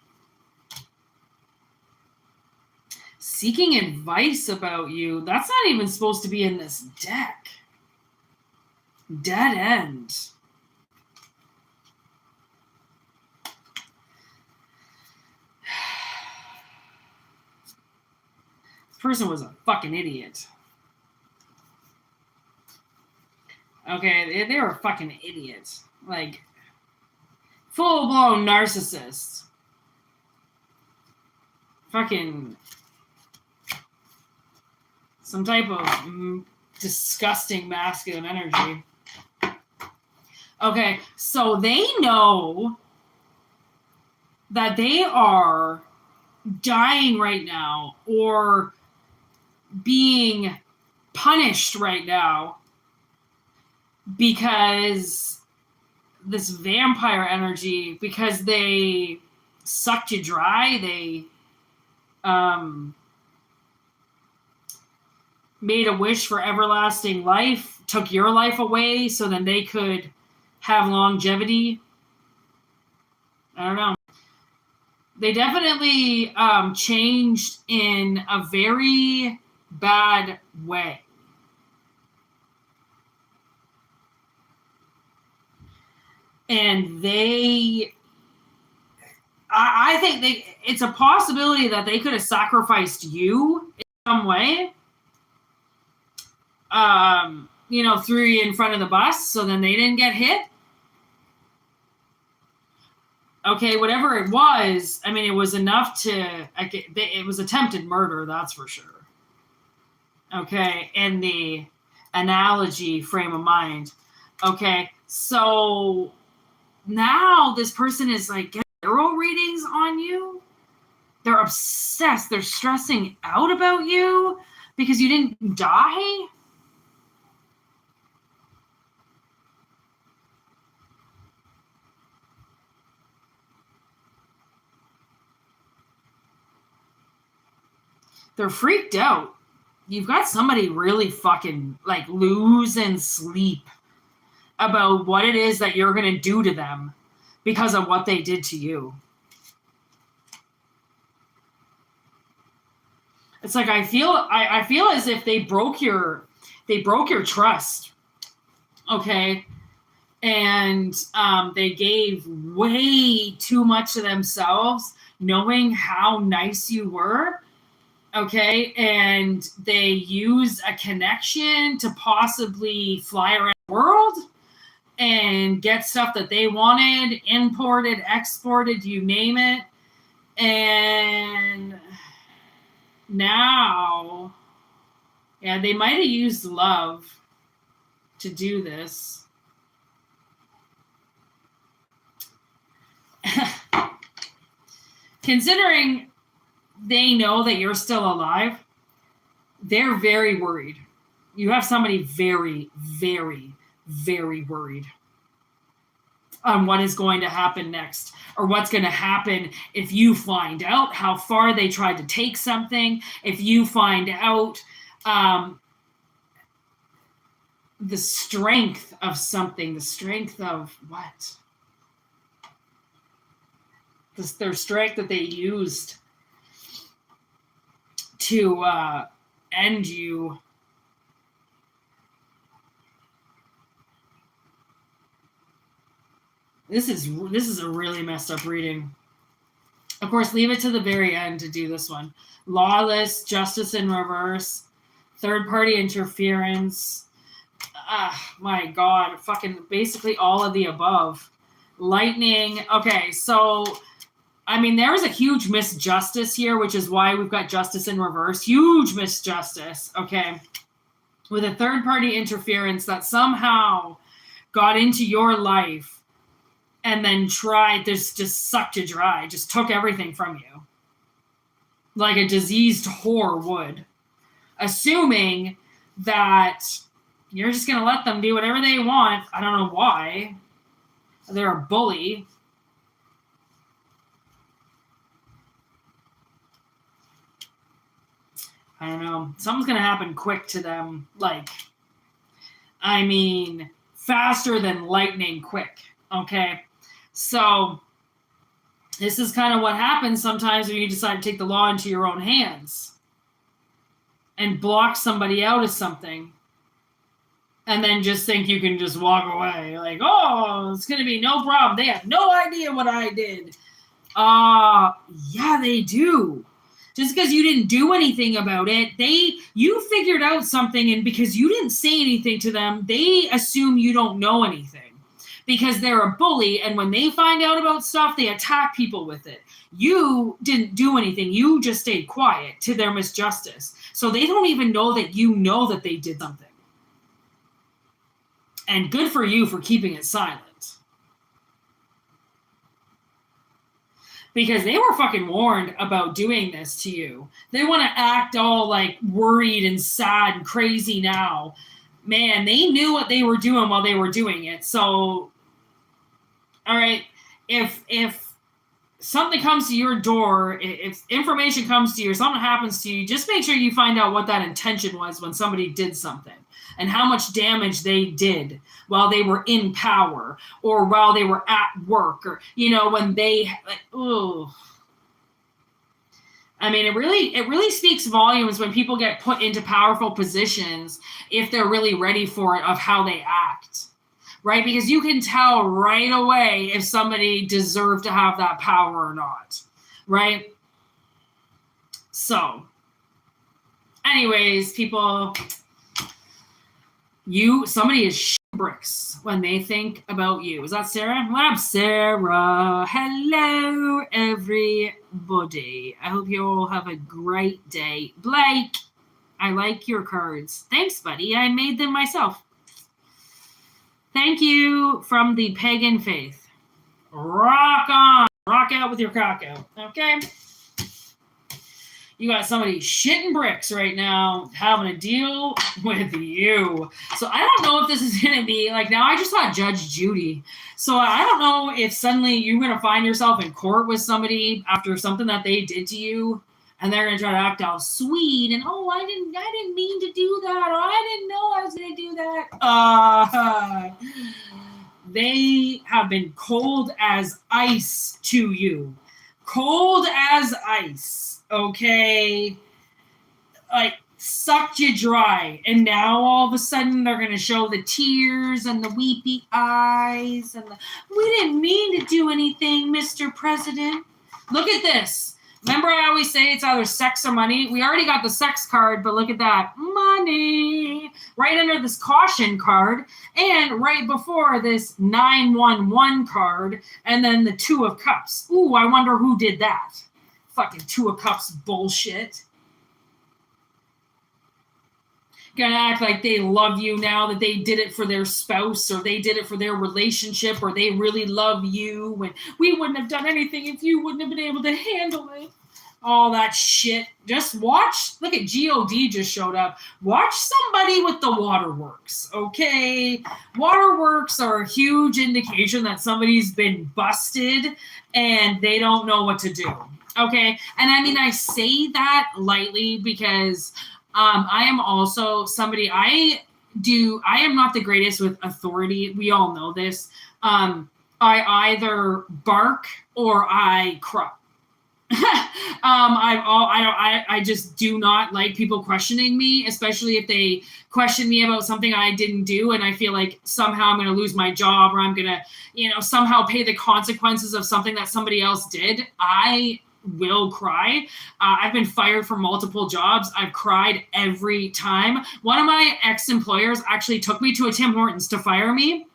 Seeking advice about you. That's not even supposed to be in this deck. Dead end. Person was a fucking idiot. Okay, they were a fucking idiot. Like, full-blown narcissist. Fucking some type of disgusting masculine energy. Okay, so they know that they are dying right now or being punished right now because this vampire energy, because they sucked you dry. They made a wish for everlasting life, took your life away so then they could have longevity. I don't know. They definitely changed in a very bad way. And I think it's a possibility that they could have sacrificed you in some way. Threw you in front of the bus so then they didn't get hit. Okay, whatever it was, I mean, it was enough to, it was attempted murder, that's for sure. Okay, in the analogy frame of mind. Okay, so now this person is like getting tarot readings on you. They're obsessed. They're stressing out about you because you didn't die. They're freaked out. You've got somebody really fucking like losing sleep about what it is that you're going to do to them because of what they did to you. It's like I feel as if they broke your trust. Okay? And they gave way too much of themselves knowing how nice you were. Okay, and they used a connection to possibly fly around the world and get stuff that they wanted, imported, exported, you name it. And now, yeah, they might have used love to do this. Considering they know that you're still alive, they're very worried. You have somebody very, very, very worried on what is going to happen next, or what's going to happen if you find out how far they tried to take something, if you find out the strength of something, the strength of what? Their strength that they used to end you. This is a really messed up reading. Of course, leave it to the very end to do this one. Lawless, justice in reverse, third-party interference. My God, fucking basically all of the above. Lightning. Okay, so I mean, there is a huge misjustice here, which is why we've got justice in reverse. Huge misjustice, okay? With a third-party interference that somehow got into your life and then tried, just sucked you dry, just took everything from you. Like a diseased whore would. Assuming that you're just going to let them do whatever they want. I don't know why. They're a bully. I don't know. Something's going to happen quick to them. Like, I mean, faster than lightning quick. Okay? So, this is kind of what happens sometimes when you decide to take the law into your own hands and block somebody out of something and then just think you can just walk away. Like, oh, it's going to be no problem. They have no idea what I did. Yeah, they do. Just because you didn't do anything about it, you figured out something, and because you didn't say anything to them, they assume you don't know anything. Because they're a bully, and when they find out about stuff, they attack people with it. You didn't do anything. You just stayed quiet to their misjustice. So they don't even know that you know that they did something. And good for you for keeping it silent. because they were fucking warned about doing this to you. They want to act all like worried and sad and crazy now. Man, they knew what they were doing while they were doing it. So, all right, if something comes to your door, if information comes to you or something happens to you, just make sure you find out what that intention was when somebody did something and how much damage they did while they were in power or while they were at work or, you know, when they, like, oh. I mean, it really speaks volumes when people get put into powerful positions if they're really ready for it of how they act, right? Because you can tell right away if somebody deserved to have that power or not, right? So, anyways, people, somebody is bricks when they think about you. Is that Sarah? What up, Sarah? Hello, everybody. I hope you all have a great day. Blake, I like your cards. Thanks, buddy. I made them myself. Thank you from the pagan faith. Rock on. Rock out with your cock out. Okay? You got somebody shitting bricks right now having a deal with you. So I don't know if this is going to be, like, now I just saw Judge Judy. So I don't know if suddenly you're going to find yourself in court with somebody after something that they did to you, and they're going to try to act all sweet and, oh, I didn't mean to do that, or I didn't know I was going to do that. They have been cold as ice to you. Cold as ice. Okay, like sucked you dry, and now all of a sudden they're gonna show the tears and the weepy eyes and we didn't mean to do anything, Mr. President. Look at this. Remember, I always say it's either sex or money. We already got the sex card, but look at that, money right under this caution card, and right before this 911 card, and then the 2 of Cups. Ooh, I wonder who did that. Fucking 2 of Cups bullshit. Gonna act like they love you now that they did it for their spouse or they did it for their relationship or they really love you when we wouldn't have done anything if you wouldn't have been able to handle it. All that shit. Just watch. Look at G.O.D. just showed up. Watch somebody with the waterworks, okay? Waterworks are a huge indication that somebody's been busted and they don't know what to do. Okay, and I mean, I say that lightly because I am also somebody, I am not the greatest with authority. We all know this. I either bark or I cry. I just do not like people questioning me, especially if they question me about something I didn't do, and I feel like somehow I'm going to lose my job or I'm going to, somehow pay the consequences of something that somebody else did. I will cry. I've been fired from multiple jobs. I've cried every time. One of my ex-employers actually took me to a Tim Hortons to fire me,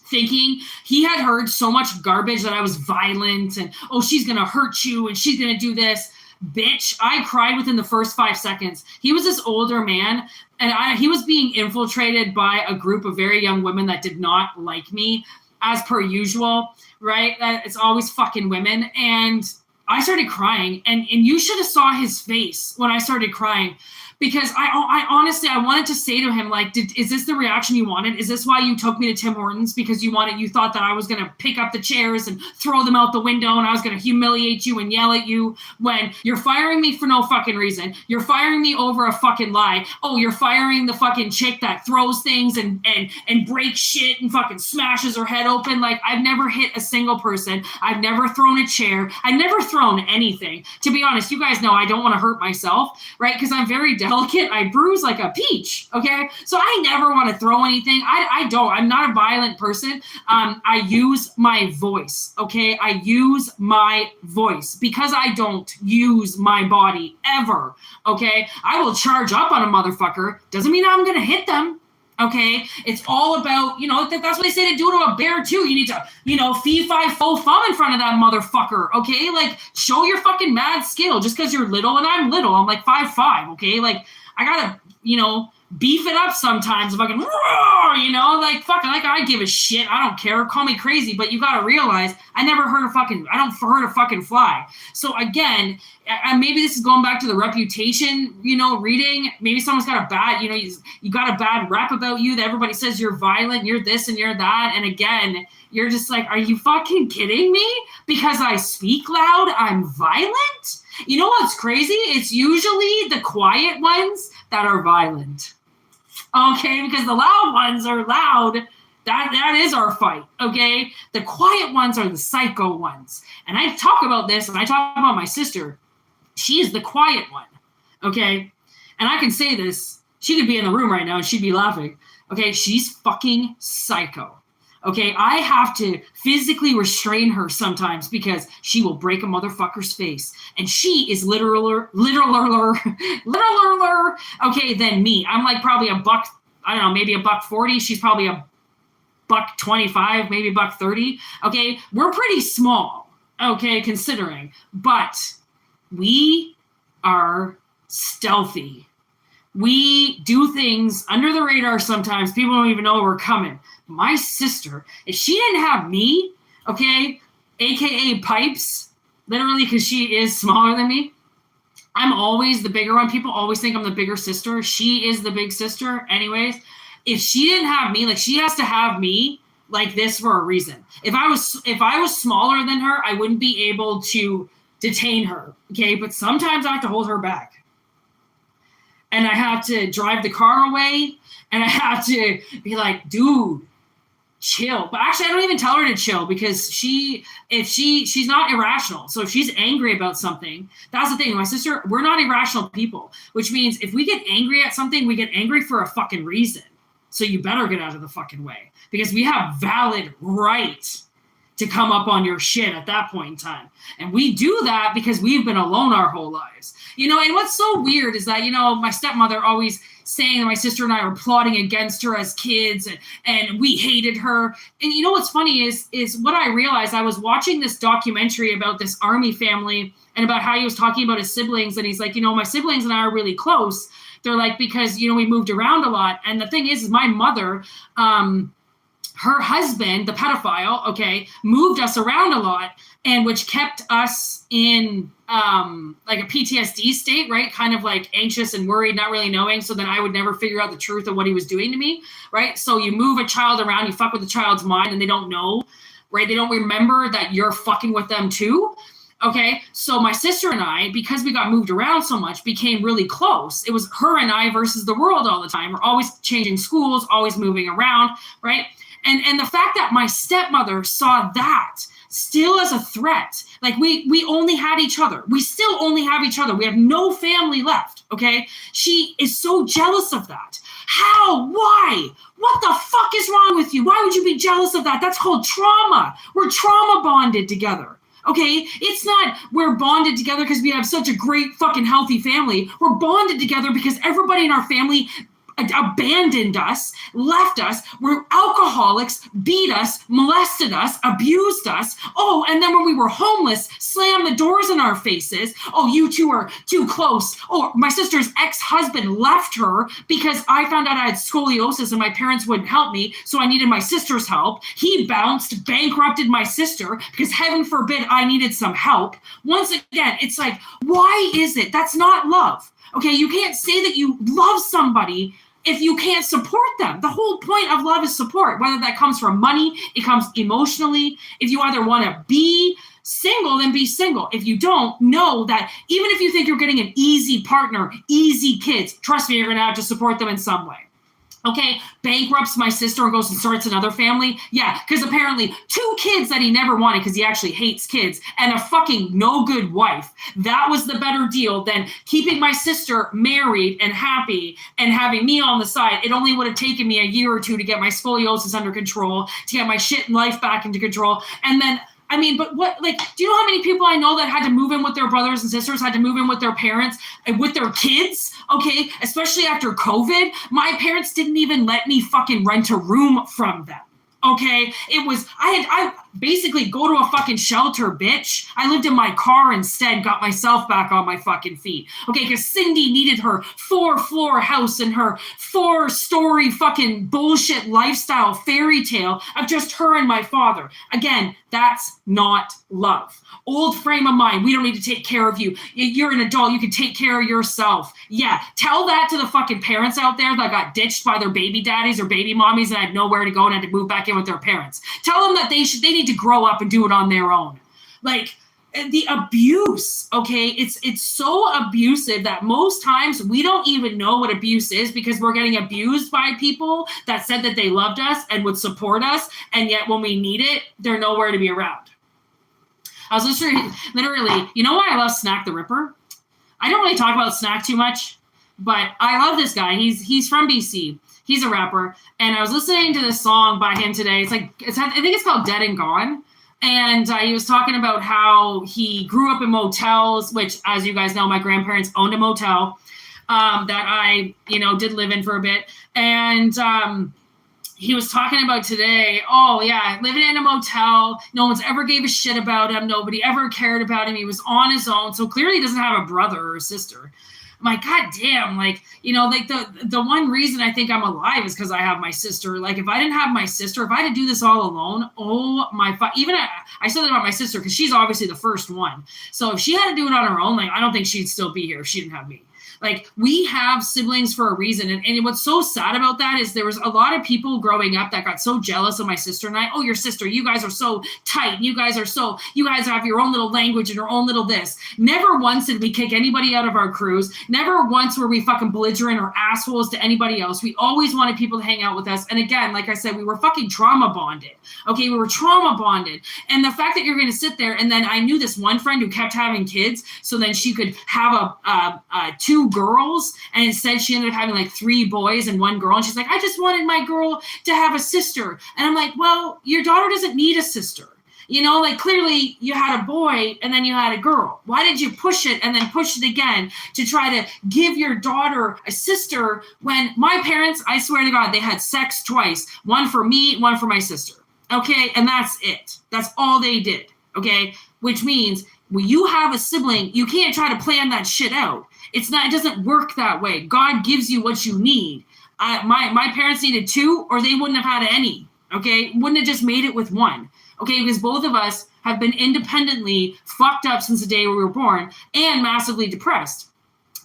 thinking he had heard so much garbage that I was violent and, oh, she's going to hurt you and she's going to do this. Bitch, I cried within the first 5 seconds. He was this older man, and he was being infiltrated by a group of very young women that did not like me, as per usual, right? It's always fucking women. And I started crying, and you should have saw his face when I started crying, because I honestly, I wanted to say to him, like, is this the reaction you wanted? Is this why you took me to Tim Hortons? Because you thought that I was going to pick up the chairs and throw them out the window and I was going to humiliate you and yell at you when you're firing me for no fucking reason. You're firing me over a fucking lie. Oh, you're firing the fucking chick that throws things and breaks shit and fucking smashes her head open. Like, I've never hit a single person. I've never thrown a chair. I've never thrown anything. To be honest, you guys know I don't want to hurt myself, right? Because I'm very delicate. I bruise like a peach, okay? So I never want to throw anything. I don't. I'm not a violent person. I use my voice, okay? I use my voice because I don't use my body ever, okay? I will charge up on a motherfucker. Doesn't mean I'm going to hit them, okay? It's all about, that's what they say to do to a bear too. You need to, fee, fi, fo, fum in front of that motherfucker, okay? Like, show your fucking mad skill just because you're little and I'm little. I'm like 5'5", okay? Like, I gotta, beef it up sometimes, fucking roar, you know, like fucking, like I give a shit. I don't care. Call me crazy, but you gotta realize I don't hurt a fucking fly. So again, maybe this is going back to the reputation, you know, reading. Maybe someone's got a bad, you know, you got a bad rap about you that everybody says you're violent, you're this and you're that. And again, you're just like, are you fucking kidding me? Because I speak loud, I'm violent? You know what's crazy? It's usually the quiet ones that are violent. Okay, because the loud ones are loud. That is our fight, okay? The quiet ones are the psycho ones. And I talk about this, and I talk about my sister. She is the quiet one, okay? And I can say this. She could be in the room right now, and she'd be laughing. Okay, she's fucking psycho. Okay, I have to physically restrain her sometimes because she will break a motherfucker's face. And she is literal, okay, than me. I'm like probably maybe $140. She's probably $125, maybe $130. Okay, we're pretty small, okay, considering. But we are stealthy. We do things under the radar sometimes. People don't even know we're coming. My sister, if she didn't have me, okay, AKA pipes, literally because she is smaller than me, I'm always the bigger one. People always think I'm the bigger sister. She is the big sister. Anyways, if she didn't have me, like she has to have me like this for a reason. If I was smaller than her, I wouldn't be able to detain her, okay? But sometimes I have to hold her back. And I have to drive the car away, and I have to be like, dude, chill. But actually, I don't even tell her to chill because she's not irrational. So if she's angry about something, that's the thing. My sister, we're not irrational people, which means if we get angry at something, we get angry for a fucking reason. So you better get out of the fucking way because we have valid right to come up on your shit at that point in time. And we do that because we've been alone our whole lives. You know, and what's so weird is that, you know, my stepmother always saying that my sister and I were plotting against her as kids and we hated her. And you know what's funny is what I realized, I was watching this documentary about this army family and about how he was talking about his siblings. And he's like, you know, my siblings and I are really close. They're like, because, you know, we moved around a lot. And the thing is my mother, her husband, the pedophile, okay, moved us around a lot, and which kept us in like a PTSD state, right? Kind of like anxious and worried, not really knowing. So then I would never figure out the truth of what he was doing to me, right? So you move a child around, you fuck with the child's mind, and they don't know, right? They don't remember that you're fucking with them too. Okay, so my sister and I, because we got moved around so much, became really close. It was her and I versus the world all the time. We're always changing schools, always moving around, right? And the fact that my stepmother saw that still as a threat, like we only had each other. We still only have each other. We have no family left, okay? She is so jealous of that. How? Why? What the fuck is wrong with you? Why would you be jealous of that? That's called trauma. We're trauma bonded together. Okay, it's not we're bonded together because we have such a great fucking healthy family. We're bonded together because everybody in our family abandoned us, left us, were alcoholics, beat us, molested us, abused us. Oh, and then when we were homeless, slammed the doors in our faces. Oh, you two are too close. Oh, my sister's ex-husband left her because I found out I had scoliosis and my parents wouldn't help me, so I needed my sister's help. He bounced, bankrupted my sister because heaven forbid I needed some help. Once again, it's like, why is it? That's not love. Okay, you can't say that you love somebody if you can't support them. The whole point of love is support, whether that comes from money, it comes emotionally. If you either want to be single, then be single. If you don't, know that even if you think you're getting an easy partner, easy kids, trust me, you're going to have to support them in some way. Okay, bankrupts my sister and goes and starts another family. Yeah, because apparently 2 kids that he never wanted because he actually hates kids and a fucking no good wife. That was the better deal than keeping my sister married and happy and having me on the side. It only would have taken me a year or 2 to get my scoliosis under control, to get my shit in life back into control. And then I mean, but what, like, do you know how many people I know that had to move in with their brothers and sisters, had to move in with their parents and with their kids? Okay, especially after COVID, my parents didn't even let me fucking rent a room from them. Okay, it was, basically go to a fucking shelter, bitch. I lived in my car instead, got myself back on my fucking feet. Okay, because Cindy needed her 4-floor house and her 4-story fucking bullshit lifestyle fairy tale of just her and my father. Again, that's not love. Old frame of mind. We don't need to take care of you. You're an adult. You can take care of yourself. Yeah. Tell that to the fucking parents out there that got ditched by their baby daddies or baby mommies and had nowhere to go and had to move back in with their parents. Tell them that they need to grow up and do it on their own. Like, the abuse, okay? It's so abusive that most times we don't even know what abuse is because we're getting abused by people that said that they loved us and would support us, and yet when we need it, they're nowhere to be around. I was literally, you know why I love Snack the Ripper? I don't really talk about Snack too much, but I love this guy. He's from BC. He's a rapper, and I was listening to this song by him today. I think it's called Dead and Gone. And he was talking about how he grew up in motels, which, as you guys know, my grandparents owned a motel that I, did live in for a bit. And he was talking about today, oh, yeah, living in a motel. No one's ever gave a shit about him. Nobody ever cared about him. He was on his own. So clearly he doesn't have a brother or a sister. I'm like, God damn, like, the one reason I think I'm alive is because I have my sister. Like, if I didn't have my sister, if I had to do this all alone, I said that about my sister because she's obviously the first one. So if she had to do it on her own, like, I don't think she'd still be here if she didn't have me. Like, we have siblings for a reason. And what's so sad about that is there was a lot of people growing up that got so jealous of my sister and I. Oh, your sister, you guys are so tight. You guys have your own little language and your own little this. Never once did we kick anybody out of our crews. Never once were we fucking belligerent or assholes to anybody else. We always wanted people to hang out with us. And again, like I said, we were fucking trauma bonded. Okay, we were trauma bonded. And the fact that you're going to sit there, and then I knew this one friend who kept having kids, so then she could have two girls, and instead she ended up having like 3 boys and 1 girl, and she's like, I just wanted my girl to have a sister. And I'm like, well, your daughter doesn't need a sister. Like, clearly you had a boy and then you had a girl. Why did you push it and then push it again to try to give your daughter a sister when my parents, I swear to God, they had sex twice, one for me, one for my sister. Okay, and that's it. That's all they did. Okay, which means when you have a sibling, you can't try to plan that shit out. It doesn't work that way. God gives you what you need. My parents needed 2, or they wouldn't have had any. Okay, wouldn't have just made it with 1. Okay, because both of us have been independently fucked up since the day we were born and massively depressed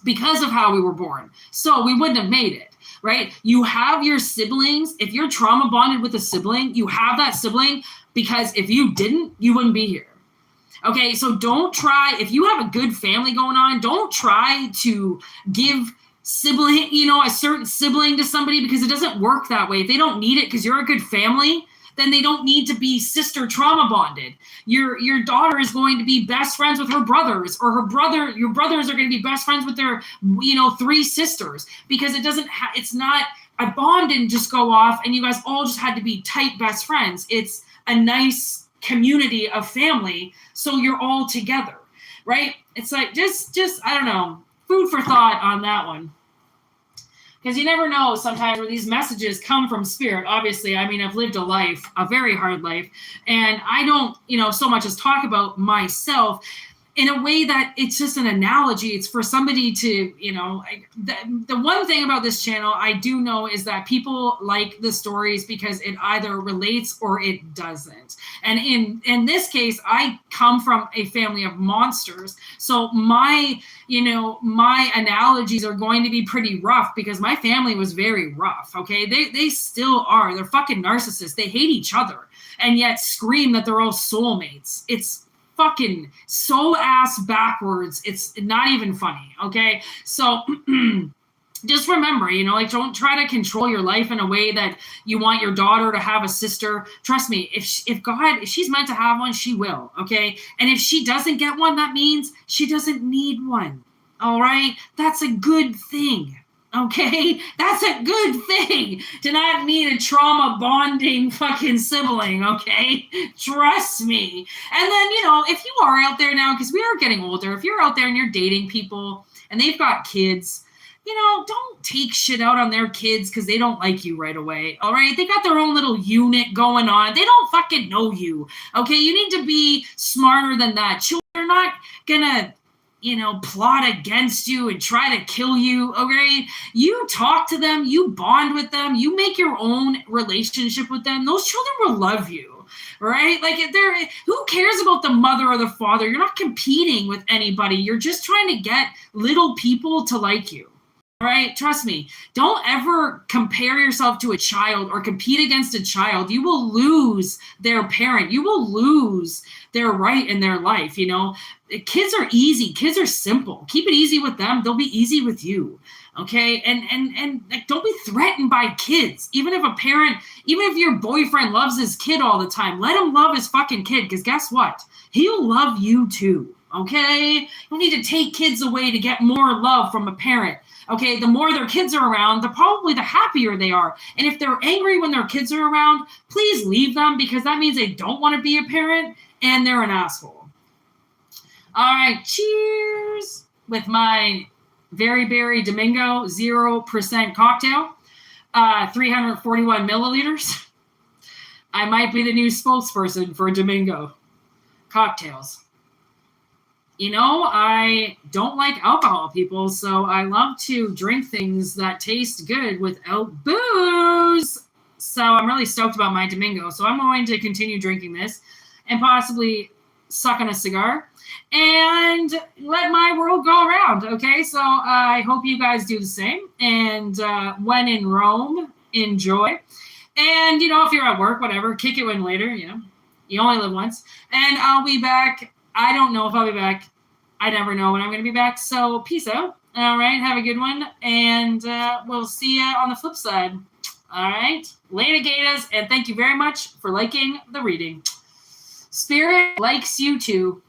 because of how we were born. So we wouldn't have made it. Right? You have your siblings. If you're trauma bonded with a sibling, you have that sibling because if you didn't, you wouldn't be here. Okay, so don't try, if you have a good family going on, don't try to give sibling, a certain sibling to somebody because it doesn't work that way. If they don't need it because you're a good family, then they don't need to be sister trauma bonded. Your daughter is going to be best friends with her brothers, or your brothers are going to be best friends with their, 3 sisters, because it's not, a bond didn't just go off and you guys all just had to be tight best friends. It's a nice community of family. So you're all together, right? It's like, just, I don't know, food for thought on that one. Because you never know sometimes where these messages come from spirit. Obviously, I mean, I've lived a very hard life, and I don't, so much as talk about myself in a way that it's just an analogy. It's for somebody to, the one thing about this channel I do know is that people like the stories because it either relates or it doesn't. And in this case, I come from a family of monsters. So my analogies are going to be pretty rough because my family was very rough. Okay. They still are. They're fucking narcissists. They hate each other and yet scream that they're all soulmates. It's fucking so ass backwards. It's not even funny. Okay. So just remember, don't try to control your life in a way that you want your daughter to have a sister. Trust me, if she's meant to have one, she will. Okay. And if she doesn't get one, that means she doesn't need one. All right. That's a good thing. Okay, that's a good thing to not need a trauma bonding fucking sibling. Okay, trust me. And then, if you are out there now, because we are getting older, if you're out there and you're dating people and they've got kids, don't take shit out on their kids because they don't like you right away. All right. They got their own little unit going on. They don't fucking know you. Okay. You need to be smarter than that. Children are not gonna, plot against you and try to kill you. Okay. You talk to them, you bond with them, you make your own relationship with them. Those children will love you. Right? Like, who cares about the mother or the father? You're not competing with anybody. You're just trying to get little people to like you. All right? Trust me. Don't ever compare yourself to a child or compete against a child. You will lose their parent. You will lose their right in their life. Kids are easy. Kids are simple. Keep it easy with them. They'll be easy with you. Okay. And like, don't be threatened by kids. Even if your boyfriend loves his kid all the time, let him love his fucking kid. Because guess what? He'll love you too. Okay. You don't need to take kids away to get more love from a parent. Okay. The more their kids are around, the happier they are. And if they're angry when their kids are around, please leave them, because that means they don't want to be a parent and they're an asshole. All right. Cheers with my Very Berry Domingo 0% cocktail, 341 milliliters. I might be the new spokesperson for Domingo cocktails. I don't like alcohol, people, so I love to drink things that taste good without booze. So I'm really stoked about my Domingo. So I'm going to continue drinking this and possibly suck on a cigar and let my world go around. Okay, so I hope you guys do the same. And when in Rome, enjoy. And, if you're at work, whatever, kick it when later, you only live once. And I'll be back. I don't know if I'll be back. I never know when I'm going to be back. So peace out. All right, have a good one. And we'll see you on the flip side. All right, later, Gators. And thank you very much for liking the reading. Spirit likes you too.